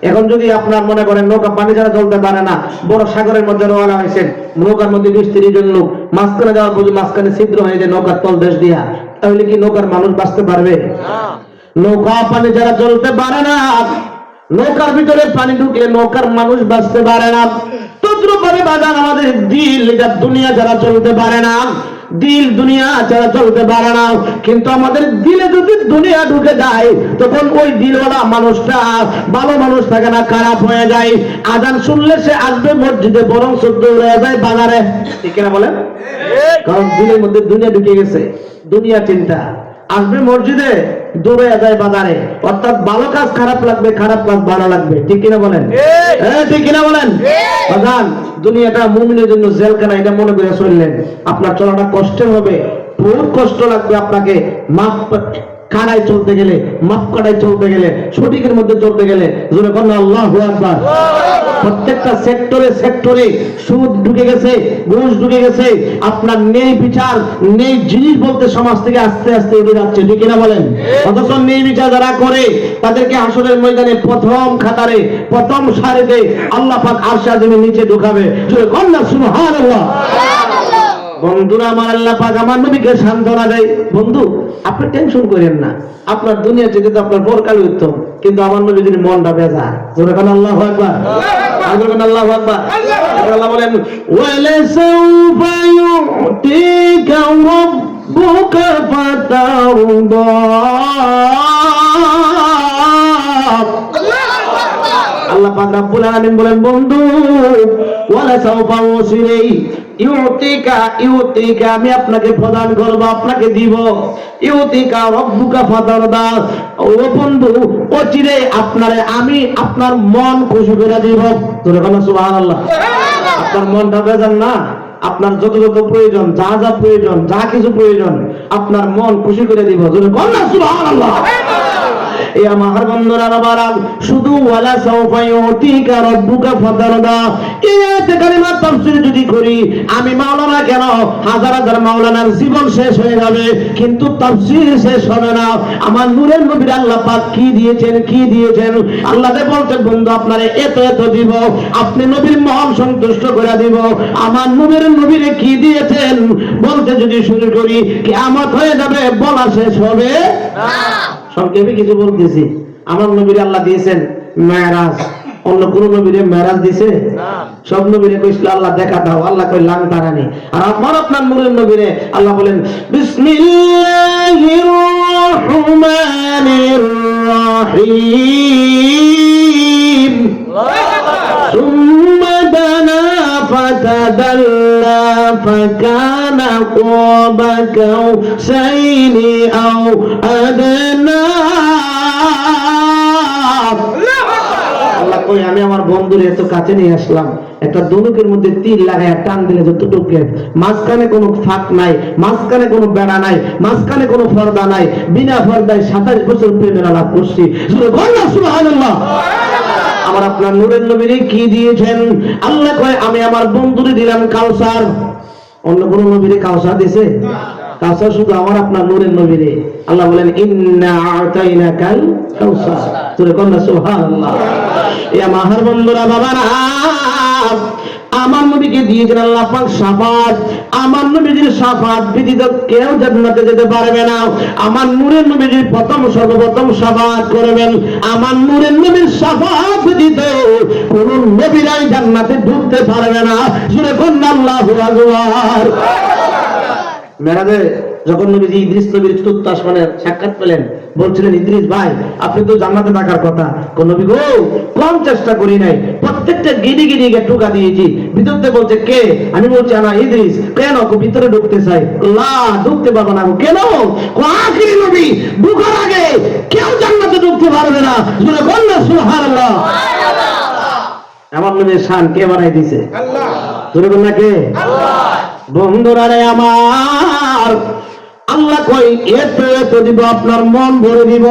এখন যদি আপনার মনে করেন নৌকা পানি ছাড়া চলতে পারে না, বড় সাগরের মধ্যে রওনা হয়েছেন, নৌকার মধ্যে 20-30 জন লোক, মাঝখানে যাওয়ার পর মাঝখানে ছিদ্র হয়ে যায় নৌকার তল দেশ দিয়া, তাহলে কি নৌকার মানুষ বাঁচতে পারবে? নৌকা পানি ছাড়া চলতে পারে না। নৌকার ভিতরে পানি ঢুকলে নৌকার মানুষ বাঁচতে পারে না। তদ্রুপভাবে বাজান আমাদের দিল, এটা দুনিয়া যারা চলতে পারে না, দিল দুনিয়া যারা চলতে পারে না। কিন্তু আমাদের দিলে যদি দুনিয়া ঢুকে যায়, তখন ওই দিলওয়ালা মানুষটা ভালো মানুষ থাকে না, খারাপ হয়ে যায়। আজান শুনলে সে আসবে মসজিদে, বরং দৌড়ে যায় বাজারে। ঠিক না বলেন? কারণ দিলের মধ্যে দুনিয়া ঢুকে গেছে, দুনিয়া চিন্তা। আসবে মসজিদে, দৌড়ে যায় বাজারে। অর্থাৎ ভালো কাজ খারাপ লাগবে, খারাপ কাজ ভালো লাগবে। ঠিক কিনা বলেন? ঠিক কিনা বলেন? বাজান, দুনিয়াটা মুমিনের জন্য জেলখানা, এটা মনে করে চললেন। আপনার চলাটা কষ্টের হবে, বহুত কষ্ট লাগবে আপনাকে। মাপ কাটায় চলতে গেলে, মাপ কাটায় চলতে গেলে, সঠিকের মধ্যে চলতে গেলে, আল্লাহু আকবার। প্রত্যেকটা সেক্টরে সেক্টরে সুদ ঢুকে গেছে, ঘুষ ঢুকে গেছে। আপনার নেই বিচার, নেই জিনিস বলতে সমাজ থেকে আস্তে আস্তে উঠে যাচ্ছে। ঠিক কিনা বলেন? অথচ নেই বিচার যারা করে, তাদেরকে হাসরের ময়দানে প্রথম খাতারে, প্রথম সারিতে আল্লাহ পাক আরশে আজিমের নিচে ঢুকাবে। সুবহানাল্লাহ। বন্ধুরা আমার, আল্লাহ পাক আমার নবীকে সান্ত্বনা দেয়, বন্ধু আপনি টেনশন করেন না, আপনার দুনিয়া থেকে তো আপনার পরকাল উত্তম, কিন্তু আমার নবীর মনটা বেজার। যখন আল্লাহু আকবার, আল্লাহু আকবার। আল্লাহ বলেন, ওয়ালা সাউফা ইউতিকা রাব্বুকা ফাতারদা। আল্লাহ পাক রব্বুল আলামিন বলেন, বন্ধু ওয়ালা সাউফা ইউতিকা আমি আপনাকে প্রদান করব, আপনাকে দিব। ইউতিকা রব্বুকা ফাতারদা। ও বন্ধু, অচিরে আপনারে আমি আপনার মন খুশি করে দিব। তোরে বলো সুবহানাল্লাহ। আপনার মনটা বেজার না, আপনার যত যত প্রয়োজন, যা যা প্রয়োজন, যা কিছু প্রয়োজন, আপনার মন খুশি করে দিব। তোরে বলো সুবহানাল্লাহ। এই আমার বন্ধুরা বাবারা, শুধু ওয়ালা সাউফা ইউতিকা রাব্বুকা ফাতারদা এই আয়াতে কারিমা তাফসীর যদি করি, আমি মাওলানা কেন, হাজার হাজার মাওলানার জীবন শেষ হয়ে যাবে, কিন্তু তাফসীর শেষ হবে না। আমার নূরের নবীর আল্লাহ পাক কি দিয়েছেন, কি দিয়েছেন। আল্লাহ বলছেন, বন্ধু আপনারে এত এত দিব, আপনি নবীর মন সন্তুষ্ট করে দিব। আমার নূরের নবীরে কি দিয়েছেন বলতে যদি শুরু করি, কিয়ামত হয়ে যাবে, বলা শেষ হবে না। সংক্ষেপে কিছু বলতেছি। আমার নবীরে আল্লাহ দিয়েছেন মেরাজ, অন্য কোন নবীরে মেরাজ দিয়েছে? সব নবীরে কইছিল আল্লাহ দেখা দাও, আল্লাহ কই লাং তারানি। আর আপনার নূরের নবীরে আল্লাহ বলেন, বিসমিল্লাহির রহমানির রহিম। সুম্মা দানা ফাতাদাল্লা ফাকানা ক্বাবা কাউসাইনি আও আদনা। আল্লাহ কই, আমি আমার বন্ধুরে এত কাছে নিয়ে আসলাম, একটা ধনুকের মধ্যে তীর লাগায় টান দিলে যতটুকু, মাঝখানে কোনো ফাঁক নাই, মাঝখানে কোনো বেড়া নাই, মাঝখানে কোনো পর্দা নাই, বিনা পর্দায় 27 বছর প্রেমের আলাপ করছি। সুবহানাল্লাহ। আমার আপনার নূরের নবীরে কি দিয়েছেন? আল্লাহ কয়, আমি আমার বন্ধুরে দিলাম কাউসার। অন্য কোন নবীরে কাউসার দিয়েছে? কাউসার শুধু আমার আপনার নূরের নবীরে। আল্লাহ বলেন, ইন্না আতাইনাকাল কাউসার। সুবহানাল্লাহ। এই আমার বন্ধুরা বাবারা, আমার নবীকে দিয়েছেন আল্লাহ পাক শাফাত। আমার নবীর শাফাত ব্যতীত কেউ জান্নাতে যেতে পারবে না। আমার নূরের নবীজি প্রথম সর্বপ্রথম শাফাত করবেন। আমার নূরের নবীর শাফাত ব্যতীত কোন নবীরাই জান্নাতে ঢুকতে পারবে না। জোরে বলুন আল্লাহু আকবার। মেরাজে যখন নবীজি ইদ্রিস নবীর চতুর্থ আসমানের সাক্ষাৎ পেলেন, বলছিলেন ইদ্রিস ভাই আপনি তো জান্নাতে থাকার কথা। কোন নবী গো কম চেষ্টা করি নাই, প্রত্যেকটা গিনি গিনি টোকা দিয়েছি। ভিতরতে বলছে কে? আমি বলছি না ইদ্রিস। কেন? ভিতরে ঢুকতে চাই। লা ঢুকতে পারবো না। কেন? আখিরি নবী ঢুকার আগে কেউ জান্নাতে ঢুকতে পারবে না। জোরে বলুন সুবহানাল্লাহ। আমার নবীর শান কে বানাই দিয়েছে? আল্লাহ। জোরে বলুন না কে? আল্লাহ। বন্ধুরা রে আমার, আল্লাহ কই এত এত দিব, আপনার মন ভরে দিব।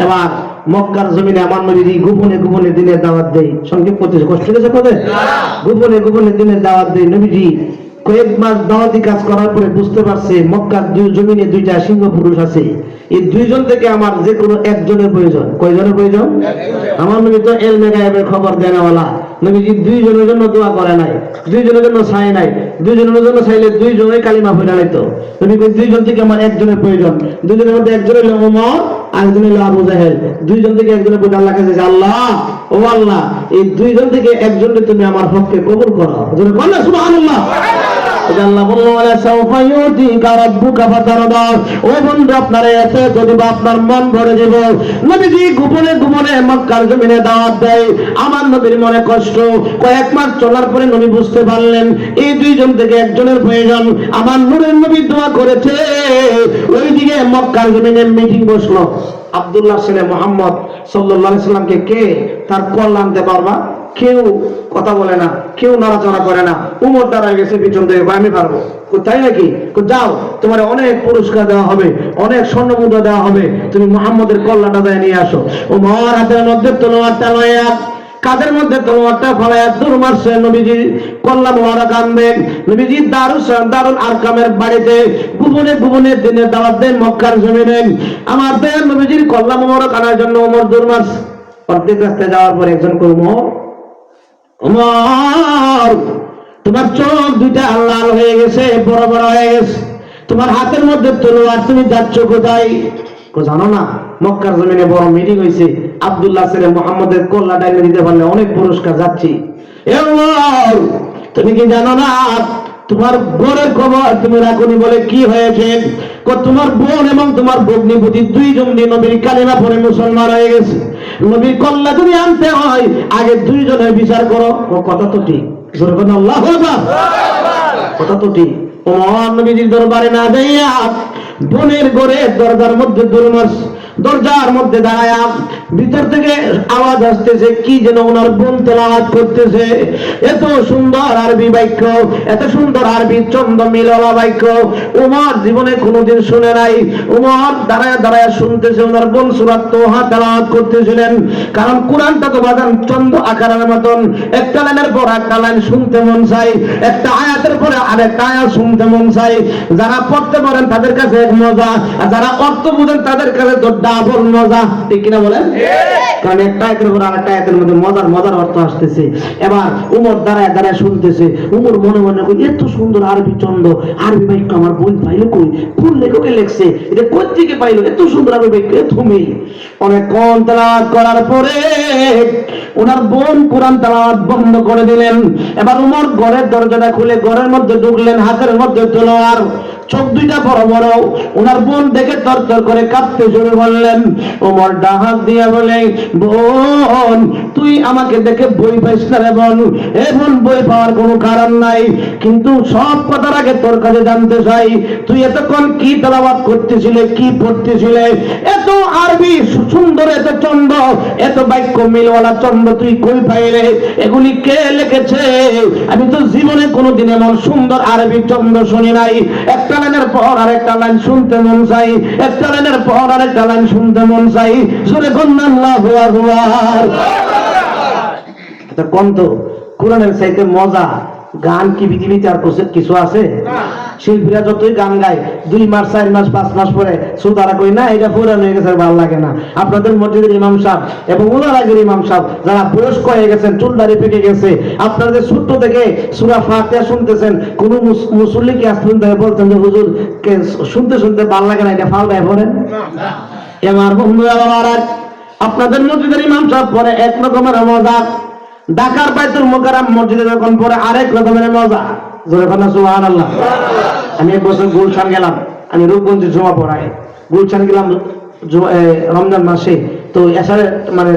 এবার মক্কার জমিনে আমার নবী গোপনে গোপনে দিনের দাওয়াত দেয়। সংক্ষেপ করতেছে, কষ্ট হয়েছে পদে? গোপনে গোপনে দিনের দাওয়াত দেয়। নবীজি কয়েক মাস দাওয়াতি কাজ করার পরে বুঝতে পারছে মক্কার জমিনে দুইটা সিংহ পুরুষ আছে। এই দুইজন থেকে আমার যে কোনো একজনের প্রয়োজন। কয়জনের প্রয়োজন? আমার নবী তো এলমে গায়েবের খবর দেওয়ালা। নবীজি দুইজনের জন্য দোয়া করে নাই, দুইজনের জন্য চাই নাই। দুইজনের জন্য চাইলে দুইজনে কালিমা পড়া নিত। নবী দুইজন থেকে আমার একজনের প্রয়োজন। দুইজনের মধ্যে একজন হলো ওমর, আরেকজন হলো আবু জাহেল। দুইজন থেকে একজনের প্রতি আল্লাহ কাছে আল্লাহ ও আল্লাহ এই দুইজন থেকে একজনকে তুমি আমার পক্ষে কবুল করো। সুবহানাল্লাহ। আল্লাহ বলল ওয়ালা সাওফা ইউতিকা রাব্বুকা ফাতারদা। ও বন্ধু আপনারা এত যদি আপনার মন ভরে দেব। নবীজি গোপনে গোপনে মক্কার জমিনে দাওয়াত দেয়। আমার নবীর মনে কষ্ট। কয়েক মাস চলার পরে নবী বুঝতে পারলেন এই দুইজন থেকে একজনের প্রয়োজন। আমার নূরের নবী দোয়া করেছে। ওইদিকে মক্কার জমিনে মিটিং বসলো। আব্দুল্লাহ ছেলে মুহাম্মদ সাল্লাল্লাহু আলাইহি সাল্লামকে কে তার কল আনতে পারবা? কেউ কথা বলে না, কেউ নড়াচড়া করে না। উমর দাঁড়ায় গেছে পিছন থেকে, আমি পারবো। তাই নাকি? যাও, তোমার অনেক পুরস্কার দেওয়া হবে, অনেক স্বর্ণ মুদ্রা দেওয়া হবে, তুমি মুহাম্মদের কল্লাটা দেয় নিয়ে আসো। উমর হাতের মধ্যে তলোয়ারটা লয়া, কাদের মধ্যে তলোয়ারটা ফলায়া দূর মারছে নবীজি কল্লা মোবারক আনবেন। নবীজি দারুল আরকামের বাড়িতে গোপনে গোপনে দিনের দাওয়াত দেন মক্কার জমিনে। আমার দেন নবীজির কল্লা মোবারক আনার জন্য ওমর দূর মারছে। অর্ধেক রাস্তায় যাওয়ার পর একজন কই ওমর তোমার চোখ দুইটা লাল হয়ে গেছে, বড় বড় হয়ে গেছে, তোমার হাতের মধ্যে তলোয়ার, তুমি যাচ্ছ কোথায়? জানো না মক্কার জমিনে বড় মিটিং হয়েছে, আব্দুল্লাহ ছেলে মুহাম্মদের কল্লা ডাইনে দিতে পারলে অনেক পুরস্কার, যাচ্ছি। তুমি কি জানো না তোমার বোনের খবর তুমি রাখুনি বলে কি হয়েছে? তোমার বোন এবং তোমার ভগ্নিপতি দুইজন নবীর কালিমা পড়ে মুসলমান হয়ে গেছে। নবীর কল্লা যদি আনতে হয় আগে দুইজনের বিচার করো। কথা তো ঠিক, আল্লাহু আকবার, কথা তো ঠিক। ওমর নবীজির দরবারে না যাইয়া বোনের ঘরে দরজার মধ্যে দুর্মাস, দরজার মধ্যে দাঁড়ায়া ভিতর থেকে আওয়াজ আসতেছে, কি যেন ওনার বোন তেলাওয়াত করতেছে। এত সুন্দর আরবি বাক্য, এত সুন্দর আরবি চন্দ মিলওয়ালা বাক্য ওমর জীবনে কোনোদিন শুনে নাই। ওমর দাঁড়ায় দাঁড়ায় শুনতেছে ওনার বোন সূরা তোহা তেলাওয়াত করতেছিলেন। কারণ কোরআনটা তো বাজান চন্দ আকারের মতন, একটা লাইনের পর একটা লাইন শুনতে মন চাই, একটা আয়াতের পরে আরেকটা আয়াত শুনতে মন চাই। যারা পড়তে পারেন তাদের কাছে এক মজা, আর যারা অর্থ বুঝেন তাদের কাছে তো ডাবল মজা। ঠিক কিনা বলেন? কারণ একটা আয়াতের পর আরেকটা আয়াতের মধ্যে মজার মজার অর্থ আসতেছে। এবার উমর দাঁড়ায় দাঁড়ায় শুনতেছে। উমর মনে মনে কই এত সুন্দর আরবি চন্দ, আরবি বাক্য আমার বোন পাইলো কই? কোন লেখকে লেখছে? এটা কোথা থেকে পাইলো এত সুন্দর আরবি বাক্য? তুমি অনেক কোন তেলাওয়াত করার পরে ওনার বোন কোরআন তেলাওয়াত বন্ধ করে দিলেন। এবার উমর ঘরের দরজাটা খুলে ঘরের মধ্যে ঢুকলেন, হাতের মধ্যে তলোয়ার, চোখ দুইটা বড় বড়। ওনার বোন দেখে তরতর করে কাঁদতে শুরু করলেন। ওমর ডাহাত দিয়া বলে, বোন তুই আমাকে দেখে বই পাইস না রে বোন? এ বোন বই পাওয়ার কোনো কারণ নাই, কিন্তু সব কথার আগে তোর কাছে জানতে চাই তুই এতক্ষণ কি তেলাওয়াত করতেছিলে, কি পড়তেছিলে? এত আরবি সুন্দর, এত চন্দ, এত বাক্য মিলওয়ালা চন্দ তুই কই পাইলে? এগুলি কে লিখেছে? আমি তো জীবনে কোনোদিন এমন সুন্দর আরবি চন্দ শুনি নাই। একটা লাইনের পর আরেকটা লাইন শুনতে মন চাই, একটা লাইনের পর আরেকটা লাইন শুনতে মন চাই। জোরে বলুন আল্লাহু আকবার। এটা কোন তো কোরআনের চাইতে মজা গান কি পৃথিবীতে আর কিছু আছে? শিল্পীরা যতই গান গায় 2 মাস 4 মাস 5 মাস পরে শ্রোতারা কই না এটা পুরানো হয়ে গেছে, ভালো লাগে না। আপনাদের মসজিদের ইমাম সাহেব এবং ওনার আগের ইমাম সাহেব যারা বয়স্ক হয়ে গেছেন, চুল দাড়ি পেকে গেছে, আপনাদের ছোট্ট থেকে সূরা ফাতিহা শুনতেছেন, কোন মুসল্লি কি আসবেন তাই বলতেন যে হুজুর কে শুনতে শুনতে ভালো লাগে না, এটা ফালদায় পড়েন না। আমার বন্ধুরা বাবারা, আপনাদের মসজিদের ইমাম সাহেব পরে এক রকমের মজা, ঢাকার বাইতুল মুকাররম মসজিদে যখন পরে আরেক রকমের মজা। জোরে বলেন সুবহানাল্লাহ। আমি এক বছর গুলশান গেলাম, আমি রূপগঞ্জে জমা পড়াই, গুলশান গেলাম রমজান মাসে, তো এসারে মানে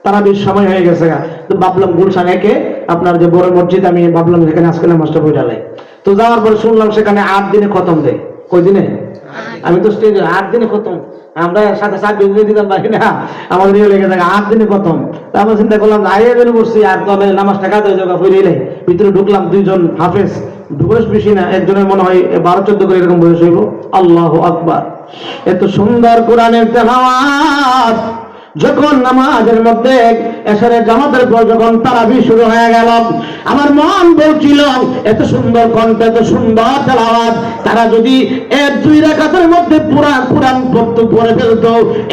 তারাবির সময় হয়ে গেছে, তো ভাবলাম গুলশান একে আপনার যে বড় মসজিদ, আমি ভাবলাম সেখানে আজকে নামাজটা পড়ে যাই। তো যাওয়ার পরে শুনলাম সেখানে 8 দিনে খতম দেয়। কয় দিনে? আমি তো স্টেজে 8 দিনে খতম, আমরা সাথে 7 দিন দিতাম পারি না, আমাদের নিয়ে লেগে থাকে 8 দিনে খতম। তারপর চিন্তা করলাম আইয়া বের করছি, আর তবে নামাজটা কাজে জায়গা পড়ে ভিতরে ঢুকলাম, 2 জন হাফেজ, বয়স বেশি না, একজনের মনে হয় 12-14 করে এরকম বয়স হইব। আল্লাহু আকবার। এত সুন্দর কোরআনের তেলাওয়াত যখন নামাজের মধ্যে এশারের জামাতের পর যখন তারাবি শুরু হয়ে গেল, আমার মন বলছিল এত সুন্দর কণ্ঠ, এত সুন্দর তেলাওয়াত, তারা যদি 1-2 রাকাতের মধ্যে পুরা কোরআন পড়ে ফেলতো,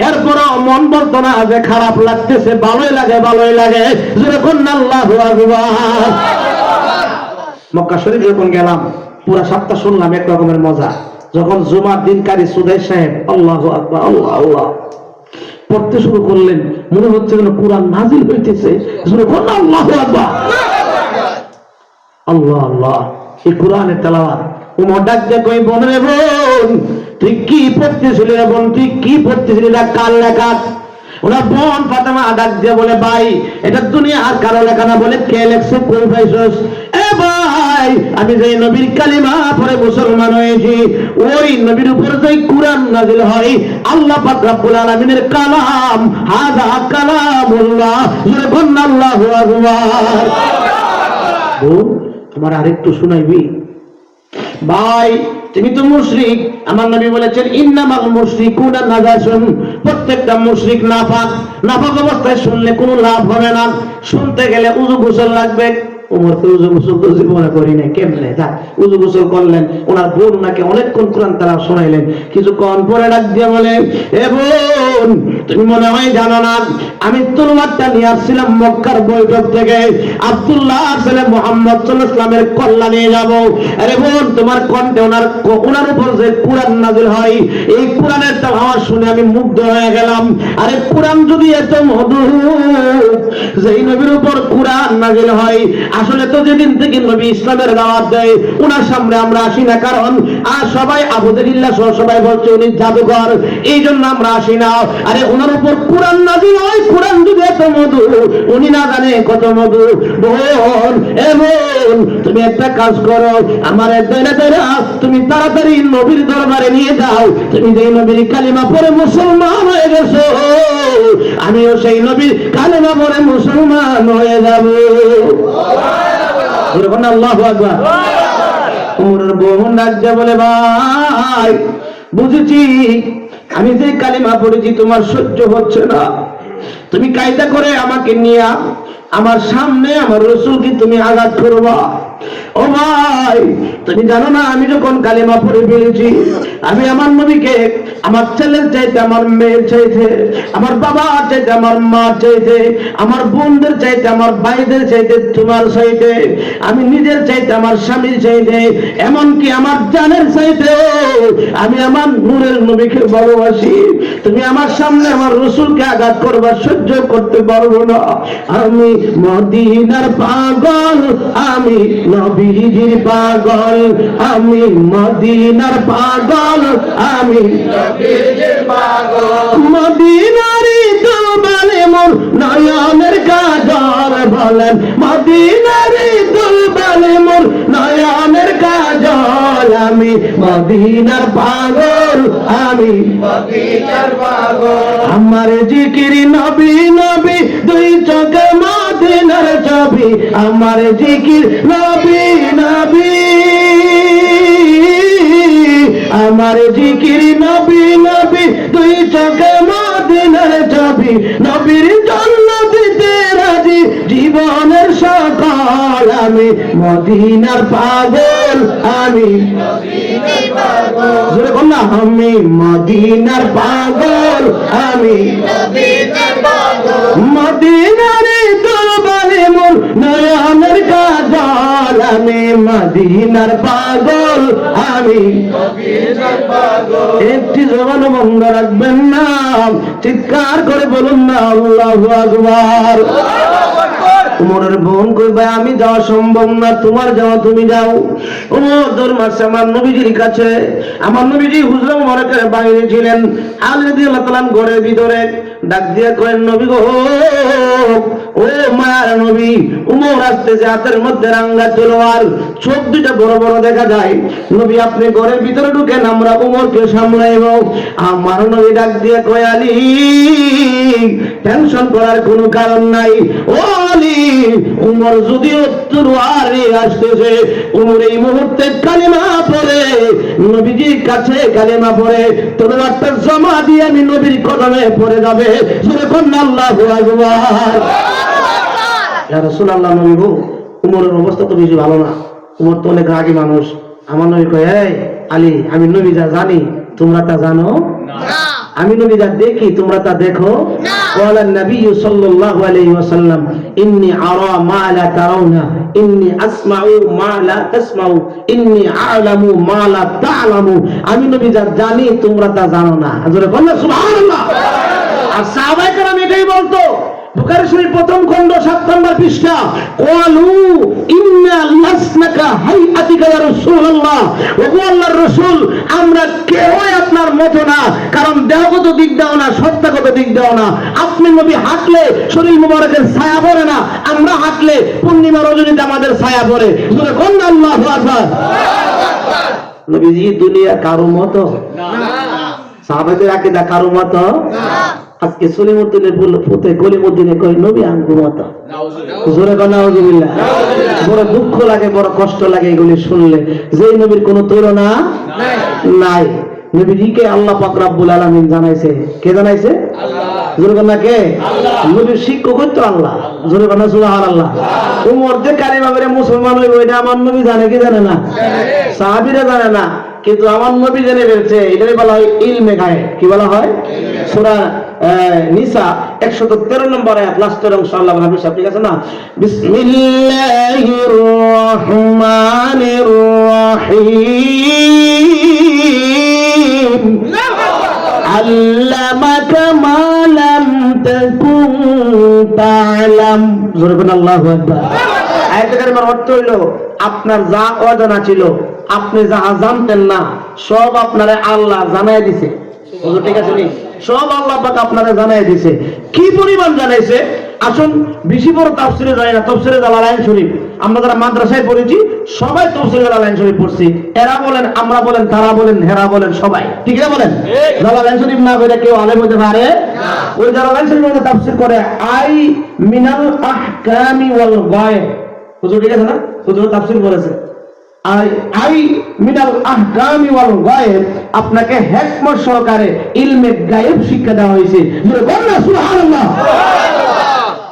এরপরও মন বলতো না যে খারাপ লাগতেছে, ভালোই লাগে, ভালোই লাগে। যখন আল্লাহু আকবার। মক্কা শরীফ যখন গেলাম, পুরা সপ্তাহ শুনলাম এক রকমের মজা। যখন জুমার দিন কারি সুদাই সাহেব আল্লাহু আকবার, আল্লাহ আল্লাহ পড়তে শুরু করলেন, মনে হচ্ছে যেন কোরআন নাজিল হইতেছে। আল্লাহু আকবার, আল্লাহ আল্লাহ। এই কোরআনের তেলাওয়াত ওমর ডাক দিয়ে কই, বোন রে বোন, তুই কি পড়তেছিলি রে বোন, তুই কি পড়তেছিলি, না কার লেখা? ওনার বোন ফাতেমা ডাক দিয়ে বলে, ভাই এটা দুনিয়া আর কারো লেখা না। বলে কে লেখছে, কই পাইছস? এ ভাই, আমি যে নবীর কালিমা পড়ে মুসলমান হয়েছি, ওই নবীর উপর যে কোরআন নাজিল হয়, আল্লাহ পাক রব্বুল আলামিনের কালাম, হাযা কালামুল্লাহ। আল্লাহু আকবার। বোন তোমার আরেকটু শুনাইবি? ভাই তুমি তো মুশরিক, আমার নবী বলেছেন ইন্নামাল মুশরিকুনা নাজাসুন, প্রত্যেকটা মুশরিক নাপাক। নাপাক অবস্থায় শুনলে কোনো লাভ হবে না, শুনতে গেলে উযু গোসল লাগবে। ওমর তো উযু গোসল তো জীবনে করি না, কেমনে যা উযু গোসল করলেন। ওনার বোন ওনাকে অনেকক্ষণ কোরআন তেলাওয়াত শোনাইলেন, কিছুক্ষণ পরে ডাক দিয়ে বলে, এ বোন তুমি মনে হয় জানো না, আমি তলোয়ারটা নিয়ে আসছিলাম মক্কার বৈঠক থেকে, আব্দুল্লাহ ছেলে মুহাম্মদ সাল্লাল্লাহু আলাইহি ওয়াসাল্লামের কল্যাণ নিয়ে যাব। আরে বোন তোমার কণ্ঠে ওনার উপর যে কোরআন নাযিল হয়, এই কোরআনের তেলাওয়াত শুনে আমি মুগ্ধ হয়ে গেলাম। আরে কোরআন যদি এত মধুর, যেই নবীর উপর কোরআন নাযিল হয়, আসলে তো যেদিন থেকে নবী ইসলামের দাওয়াত দেয় ওনার সামনে আমরা আসি না, কারণ আর সবাই আবু জাহিল্লাহ সহ সবাই বলছে উনি জাদুঘর, এই জন্য আমরা আসি না। আরে ওনার উপর কোরআন নাযিল হয়, কোরআন যদি এত মধু, উনি না জানে কত মধু। বোন এ বোন তুমি একটা কাজ করো, আমার তুমি তাড়াতাড়ি নবীর দরবারে নিয়ে যাও। তুমি যেই নবীর কালিমা পড়ে মুসলমান হয়ে গেছো, আমিও সেই নবীর কালিমা পড়ে মুসলমান হয়ে যাব। আল্লাহু আকবার। ওমরের বোন ডাকতে বলে, ভাই বুঝেছি, আমি যে কালিমা পড়েছি তোমার সহ্য হচ্ছে না, তুমি কায়দা করে আমাকে নিয়ে আমার সামনে আমার রাসূলকে তুমি আঘাত করবা। ও ভাই তুমি জানো না, আমি যখন কালিমা পড়ে ফেলেছি, আমি আমার নবীকে আমার ছেলের চাইতে, আমার মেয়ের চাইতে, আমার বাবা চাইতে, আমার মা চাইতে, আমার বোনদের চাইতে, আমার ভাইদের চাইতে, তোমার চাইতে, আমি নিজের চাইতে, আমার স্বামীর চাইতে, এমনকি আমার জানের চাইতে আমি আমার নূরের নবীকে ভালোবাসি। তুমি আমার সামনে আমার রাসূলকে আঘাত করবা, সহ্য করতে পারবো না। আমি মদিনার পাগল, আমি নবীজির পাগল, আমি মদিনার পাগল, আমি নবীজির পাগল। মদিনারই দুলবালে মোর নয়নের কাজল, বলেন মদিনারই দুলবালে মোর নয়নের কাজল। আমি মদিনার পাগল, আমি মদিনার পাগল। আমার জিকির নবী নবী, দুই চোখে মদিনার ছবি। আমার জিকির নবী নবী, আমার জিকির নবী নবী, দুই চোখে মদিনার ছবি। নবীর জন্য দিতে রাজি জীবনের সকল, আমি মদিনার পাগল, আমি জোরে বল না, আমি মদিনার পাগল, আমি মদিনার দরবারে মোর নয়নের কাজল, আমি মদিনার পাগল, আমি একটি জবান বন্ধ রাখবেন না, চিৎকার করে বলুন না আল্লাহু আকবার। উমরের বোন কইবে আমি যাওয়া সম্ভব না, তোমার যাওয়া তুমি যাও। উমর দরমাসে আমার নবীজির কাছে, আমার নবীজি হুজরা মুবারকের বাইরে ছিলেন, আলী রাদিয়াল্লাহু তাআলা ঘরের ভিতরে ডাক দিয়ে করেন নবী গো, ও মায়ার নবী। উমর আসতেছে, হাতের মধ্যে রাঙ্গা তলোয়ার, চোখ দুটা বড় বড় দেখা যায়। নবী আপনি ঘরের ভিতরে ঢুকেন, আমরা উমরকে সামলাইব। আমার নবী ডাক দিয়ে কয় আলী, টেনশন করার কোনো কারণ নাই। ও আলী, উমর যদিও তলোয়ারে আসতেছে, উমর এই মুহূর্তে কালিমা পড়ে নবীজির কাছে কালিমা পড়ে তলোয়ারটা জমা দিয়ে আমি নবীর কদমে পড়ে যাবে। যখন আল্লাহু আকবার। ইয়া রাসূলুল্লাহ, নবী গো, উমরের অবস্থা তো বেশি ভালো না, উমর তো অনেক রাগী মানুষ। আমার নবী কয়, এই আলী, আমি নবী যা জানি তোমরা তা জানো না, আমি নবী যা দেখি তোমরা তা দেখো না। قال النبي صلى الله عليه وسلم إني أرى ما لا ترون إني أسمع ما لا تسمعوا إني أعلم ما لا تعلموا। আমি নবী যা জানি তোমরা তা জানো না। জোরে বলো সুবহানাল্লাহ। আর সাহাবায়ে কেরাম এটাই বলতো। বুখারী শরীফ প্রথম খণ্ড 7 নম্বর পৃষ্ঠা, ক্বালু ইন্না লাসনাকা হাইআতিকা ইয়া রাসূলুল্লাহ, ওগো আল্লাহর রাসূল, আমরা কেউই আপনার মতো না, কারণ দেহগত দিক দাও না, সত্তাগত দিক দাও না। আপনি নবী হাঁটলে শরীর মুবারকের ছায়া পড়ে না, আমরা হাঁটলে পূর্ণিমা রজনীতে আমাদের ছায়া পড়ে। জোরে বলুন আল্লাহু আকবার। নবীজি দুনিয়া কারো মতো না, সাহাবাদের আকীদা কারো মতো না। আজকে সলিমুদ্দিনের পুতে গলিমুদ্দিনে কই নবী আঙ্গু মতো। জোরে বলেন নাউজুবিল্লাহ। বড় দুঃখ লাগে, বড় কষ্ট লাগে এগুলি শুনলে, যে নবীর কোনো তুলনা নাই। নবীজিকে আল্লাহ পাক রব্বুল আলামিন জানাইছে। কে জানাইছে? আল্লাহ। জোরে বলেন না কে? আল্লাহ। নবীর শিক্ষক তো আল্লাহ। জোরে বলেন সুবহানাল্লাহ। উমর যে কালিমা পড়ে মুসলমান হইব, এটা আমার নবী জানে কি জানে না? সাহাবীরা জানে না, কিন্তু আমার নবী জেনে ফেলছে। এটাই বলা হয় ইলমে গায়েব। কি বলা হয়? সূরা নিসা 113 নম্বর আয়াত, লাস্টের অংশ আল্লাহ হাফেজ সাহেব, ঠিক আছে না? বিসমিল্লাহির রহমানির রহিম, আল্লামাকা মা লাম তাকুন তা'লাম। জোরে বলেন আল্লাহু আকবার। আয়াতের কারিমার অর্থ হইল, আপনার যা অজানা ছিল, আপনি যা জানতেন না, সব আপনারে আল্লাহ জানাই দিছে। ঠিক আছে নি? সব আল্লাহ পাক আপনারে জানাই দিছে। কি পরিমাণ জানাইছে? আসুন, বেশি বড় তাফসিরে যায় না, তাফসিরে জালালাইন শরীফ আমরা যারা মাদ্রাসায় পড়েছি সবাই তাফসিরে জালালাইন শরীফ পড়ছি। এরা বলেন, আমরা বলেন, তারা বলেন, হেরা বলেন, সবাই ঠিক আছে বলেন। জালালাইন শরীফ না করে কেউ আলেম হতে পারে না। ওই জালালাইন শরীফের মধ্যে তাফসির করে আই মিনাল আহকামি ওয়াল গায়ব। হুজুর ঠিক আছে না? হুজুর তাফসির করেছে আই মিনাল আহকামি ওয়াল গায়ব, আপনাকে হিকমত সহকারে ইলমে গায়েব শিক্ষা দেওয়া হয়েছে। বলুন সুবহানাল্লাহ।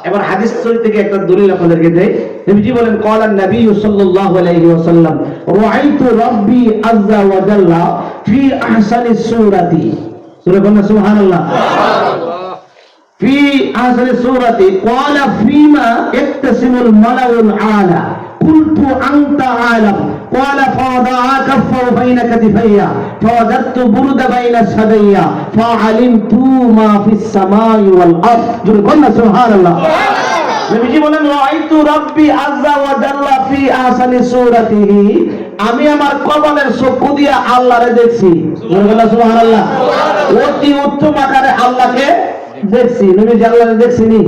এবার হাদিস শরীফ থেকে একটা দলিল আপনাদেরকে দেই। নবীজি বলেন, ক্বালান নবী সাল্লাল্লাহু আলাইহি ওয়াসাল্লাম, রাআইতু রাব্বি আযজা ওয়া জাল্লা ফি আহসানি সূরাতি। সূরা বলুন সুবহানাল্লাহ। ফি আহসানি সূরাতি ক্বালা ফিমা ইক্তাসিমুল মালাউল আলা قلت أنت عالم قال فوضع كفه بين كتفي فوجدت برد بين ثدي فعلمت ما في السماء والأرض। قلنا سبحان الله। নবীজি বলেন, রাআইতু রাব্বি আযজা ওয়া জাল্লা ফি আহসানি সূরাতিহি, আমি আমার কপালের চক্ষু দিয়ে আল্লাহরে দেখছি। সুবহানাল্লাহ। অতি উত্তম আকারে আল্লাহকে দেখছি। নবীজি আল্লাহরে দেখছিনি?